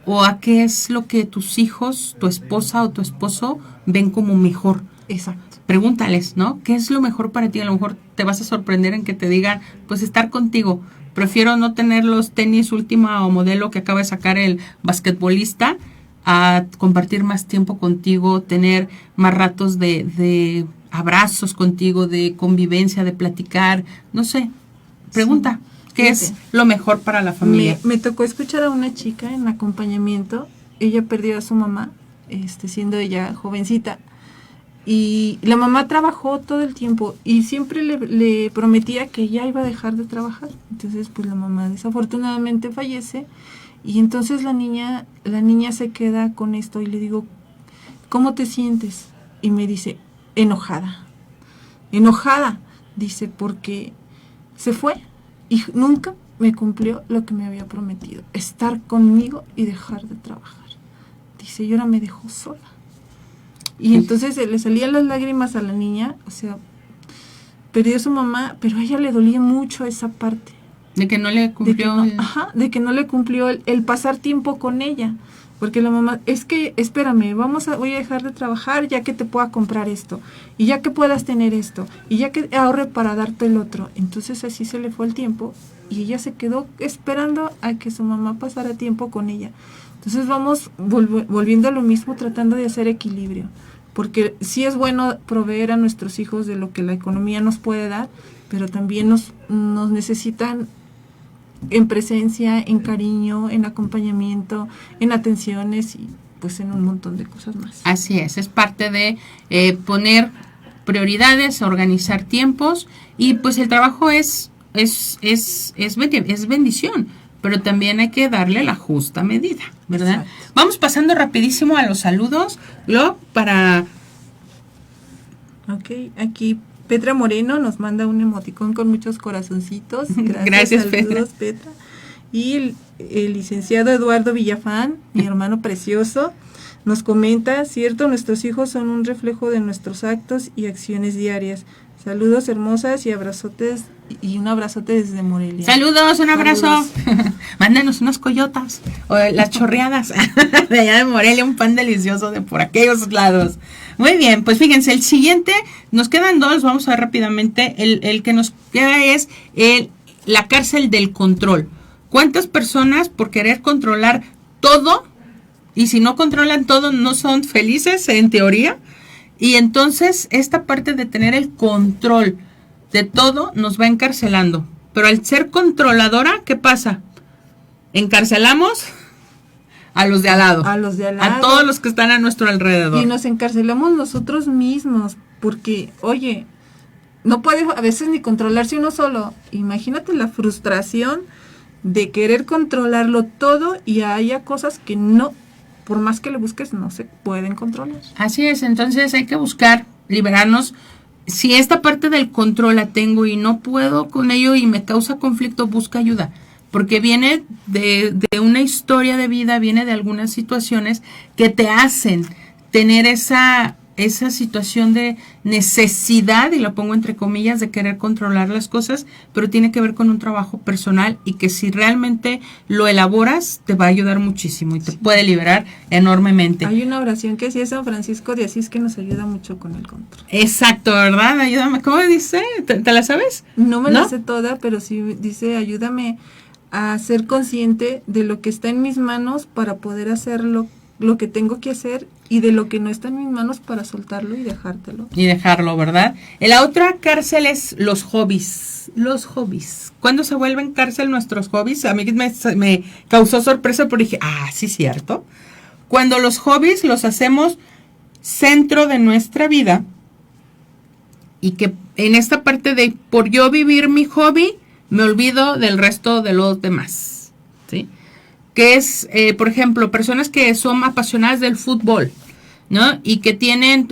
o a qué es lo que tus hijos, tu esposa o tu esposo ven como mejor. Exacto. Pregúntales, ¿no? ¿Qué es lo mejor para ti? A lo mejor te vas a sorprender en que te digan, pues estar contigo. Prefiero no tener los tenis última o modelo que acaba de sacar el basquetbolista a compartir más tiempo contigo, tener más ratos de abrazos contigo, de convivencia, de platicar, no sé. Pregunta, sí. ¿Qué es lo mejor para la familia? Me tocó escuchar a una chica en acompañamiento. Ella perdió a su mamá, siendo ella jovencita. Y la mamá trabajó todo el tiempo y siempre le prometía que ya iba a dejar de trabajar. Entonces, pues la mamá desafortunadamente fallece y entonces la niña se queda con esto y le digo, ¿cómo te sientes? Y me dice, enojada, dice, porque se fue y nunca me cumplió lo que me había prometido, estar conmigo y dejar de trabajar. Dice, y ahora me dejó sola. Y entonces le salían las lágrimas a la niña, o sea, perdió a su mamá, pero a ella le dolía mucho esa parte. De que no le cumplió. De que no le cumplió el pasar tiempo con ella. Porque la mamá, es que, espérame, voy a dejar de trabajar ya que te pueda comprar esto. Y ya que puedas tener esto. Y ya que ahorre para darte el otro. Entonces así se le fue el tiempo. Y ella se quedó esperando a que su mamá pasara tiempo con ella. Entonces vamos volviendo a lo mismo, tratando de hacer equilibrio. Porque sí es bueno proveer a nuestros hijos de lo que la economía nos puede dar, pero también nos necesitan en presencia, en cariño, en acompañamiento, en atenciones y pues en un montón de cosas más. Así es parte de poner prioridades, organizar tiempos y pues el trabajo es bendición, pero también hay que darle la justa medida, ¿verdad? Exacto. Vamos pasando rapidísimo a los saludos, para... Ok, aquí Petra Moreno nos manda un emoticón con muchos corazoncitos. Gracias Petra. Petra. Y el licenciado Eduardo Villafán, mi hermano precioso, nos comenta, cierto, nuestros hijos son un reflejo de nuestros actos y acciones diarias. Saludos hermosas y abrazotes, y un abrazote desde Morelia. Saludos, un abrazo. Mándanos unas coyotas o las chorreadas de allá de Morelia, un pan delicioso de por aquellos lados. Muy bien, pues fíjense, el siguiente, nos quedan dos, vamos a ver rápidamente. El que nos queda es la cárcel del control. ¿Cuántas personas por querer controlar todo, y si no controlan todo, no son felices en teoría? Y entonces esta parte de tener el control de todo nos va encarcelando. Pero al ser controladora, ¿qué pasa? Encarcelamos a los de al lado. A los de al lado. A todos los que están a nuestro alrededor. Y nos encarcelamos nosotros mismos. Porque, oye, no puede a veces ni controlarse uno solo. Imagínate la frustración de querer controlarlo todo y haya cosas que no, por más que le busques, no se pueden controlar. Así es, entonces hay que buscar liberarnos. Si esta parte del control la tengo y no puedo con ello y me causa conflicto, busca ayuda. Porque viene de una historia de vida, viene de algunas situaciones que te hacen tener esa situación de necesidad, y lo pongo entre comillas, de querer controlar las cosas, pero tiene que ver con un trabajo personal y que si realmente lo elaboras, te va a ayudar muchísimo y te puede liberar enormemente. Hay una oración que sí es San Francisco de Asís que nos ayuda mucho con el control. Exacto, ¿verdad? Ayúdame. ¿Cómo dice? ¿Te la sabes? No me la sé toda, pero sí dice, ayúdame a ser consciente de lo que está en mis manos para poder hacerlo, lo que tengo que hacer, y de lo que no está en mis manos para soltarlo y dejártelo. Y dejarlo, ¿verdad? La otra cárcel es los hobbies. Los hobbies. ¿Cuándo se vuelven cárcel nuestros hobbies? A mí me causó sorpresa porque dije, sí, cierto. Cuando los hobbies los hacemos centro de nuestra vida y que en esta parte de por yo vivir mi hobby, me olvido del resto de los demás, ¿sí? Que es, por ejemplo, personas que son apasionadas del fútbol, ¿no? Y que tienen,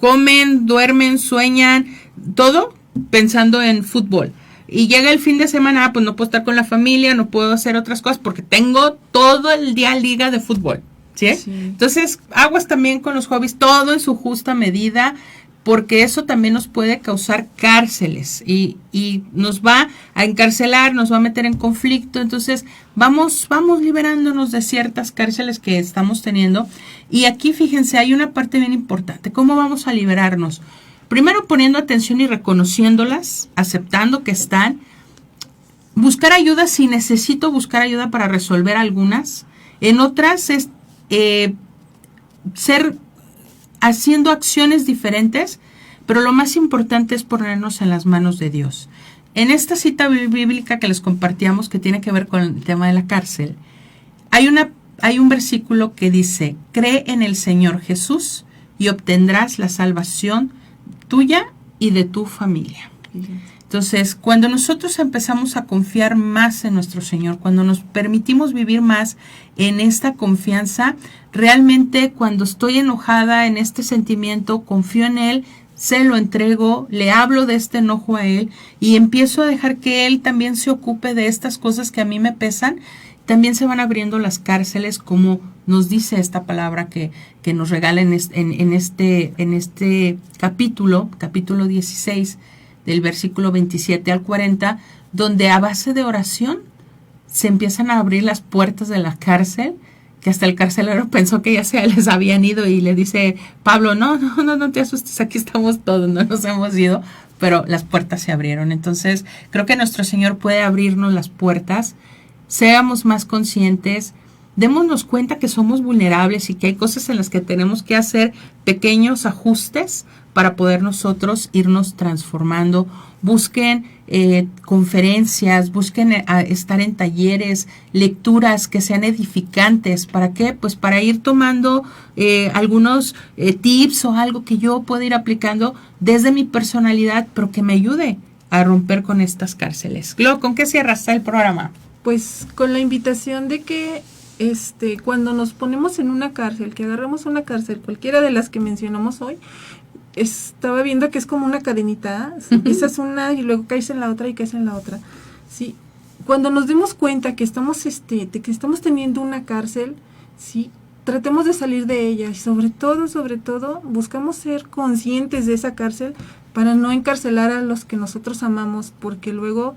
comen, duermen, sueñan, todo pensando en fútbol. Y llega el fin de semana, pues no puedo estar con la familia, no puedo hacer otras cosas porque tengo todo el día liga de fútbol, ¿sí? Sí. Entonces, aguas también con los hobbies, todo en su justa medida, porque eso también nos puede causar cárceles y nos va a encarcelar, nos va a meter en conflicto. Entonces vamos liberándonos de ciertas cárceles que estamos teniendo. Y aquí fíjense, hay una parte bien importante. ¿Cómo vamos a liberarnos? Primero poniendo atención y reconociéndolas, aceptando que están. Buscar ayuda si necesito buscar ayuda para resolver algunas. En otras es ser haciendo acciones diferentes, pero lo más importante es ponernos en las manos de Dios. En esta cita bíblica que les compartíamos, que tiene que ver con el tema de la cárcel, hay un versículo que dice, cree en el Señor Jesús y obtendrás la salvación tuya y de tu familia. Entonces, cuando nosotros empezamos a confiar más en nuestro Señor, cuando nos permitimos vivir más en esta confianza, realmente cuando estoy enojada en este sentimiento, confío en Él, se lo entrego, le hablo de este enojo a Él y empiezo a dejar que Él también se ocupe de estas cosas que a mí me pesan. También se van abriendo las cárceles, como nos dice esta palabra que nos regala en este capítulo 16, del versículo 27 al 40, donde a base de oración se empiezan a abrir las puertas de la cárcel, que hasta el carcelero pensó que ya se les habían ido y le dice, Pablo, no te asustes, aquí estamos todos, no nos hemos ido, pero las puertas se abrieron. Entonces, creo que nuestro Señor puede abrirnos las puertas, seamos más conscientes, démonos cuenta que somos vulnerables y que hay cosas en las que tenemos que hacer pequeños ajustes para poder nosotros irnos transformando. Busquen conferencias, busquen estar en talleres, lecturas que sean edificantes. ¿Para qué? Pues para ir tomando algunos tips o algo que yo pueda ir aplicando desde mi personalidad, pero que me ayude a romper con estas cárceles. Glo, ¿con qué cierras el programa? Pues con la invitación de que cuando nos ponemos en una cárcel, que agarramos una cárcel, cualquiera de las que mencionamos hoy, estaba viendo que es como una cadenita, empiezas una y luego caes en la otra y caes en la otra. Sí, cuando nos demos cuenta que estamos, que estamos teniendo una cárcel, sí, tratemos de salir de ella y sobre todo, buscamos ser conscientes de esa cárcel para no encarcelar a los que nosotros amamos, porque luego,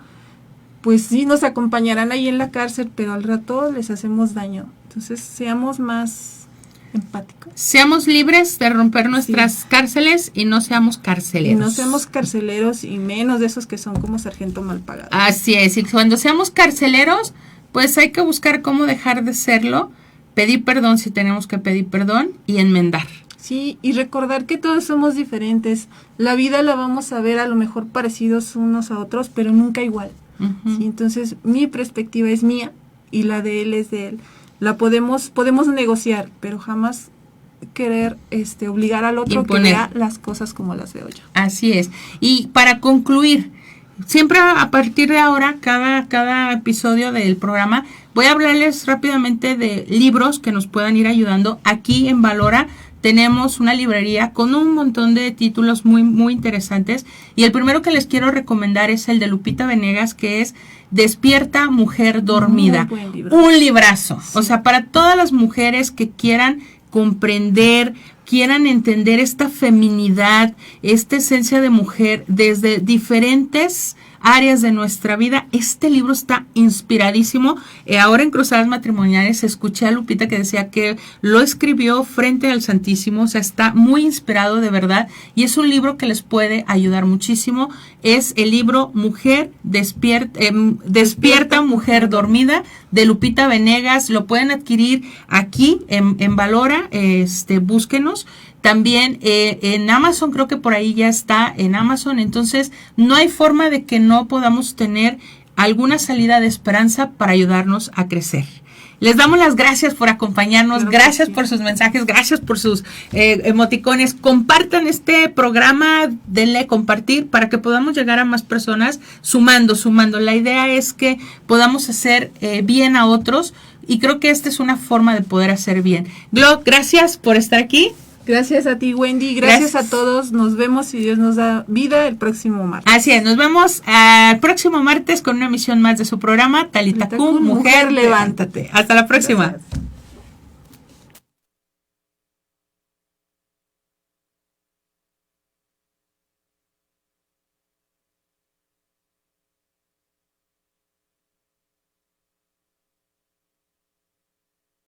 pues sí, nos acompañarán ahí en la cárcel, pero al rato les hacemos daño. Entonces, seamos más empáticos. Seamos libres de romper nuestras cárceles y no seamos carceleros. Y no seamos carceleros y menos de esos que son como sargento mal pagado. Así es, y cuando seamos carceleros, pues hay que buscar cómo dejar de serlo, pedir perdón si tenemos que pedir perdón y enmendar. Sí, y recordar que todos somos diferentes. La vida la vamos a ver a lo mejor parecidos unos a otros, pero nunca igual. Uh-huh. ¿Sí? Entonces, mi perspectiva es mía y la de él es de él. La podemos negociar, pero jamás querer obligar al otro imponer. Que vea las cosas como las veo yo. Así es. Y para concluir, siempre a partir de ahora, cada episodio del programa, voy a hablarles rápidamente de libros que nos puedan ir ayudando. Aquí en Valora tenemos una librería con un montón de títulos muy, muy interesantes. Y el primero que les quiero recomendar es el de Lupita Venegas, que es Despierta, Mujer Dormida. Muy buen libro. Un librazo. Sí. O sea, para todas las mujeres que quieran comprender, quieran entender esta feminidad, esta esencia de mujer desde diferentes áreas de nuestra vida. Este libro está inspiradísimo. Ahora en Cruzadas Matrimoniales escuché a Lupita que decía que lo escribió frente al Santísimo, o sea, está muy inspirado de verdad y es un libro que les puede ayudar muchísimo. Es el libro Despierta, Mujer Dormida, de Lupita Venegas. Lo pueden adquirir aquí en Valora, búsquenos. También en Amazon, creo que por ahí ya está en Amazon. Entonces, no hay forma de que no podamos tener alguna salida de esperanza para ayudarnos a crecer. Les damos las gracias por acompañarnos, Claro, gracias sí. por sus mensajes, gracias por sus emoticones. Compartan este programa, denle compartir para que podamos llegar a más personas sumando. La idea es que podamos hacer bien a otros y creo que esta es una forma de poder hacer bien. Glo, gracias por estar aquí. Gracias a ti, Wendy. Gracias a todos. Nos vemos, si Dios nos da vida, el próximo martes. Así es, nos vemos el próximo martes con una emisión más de su programa Talita Kum, Mujer, levántate. Hasta la próxima. Gracias.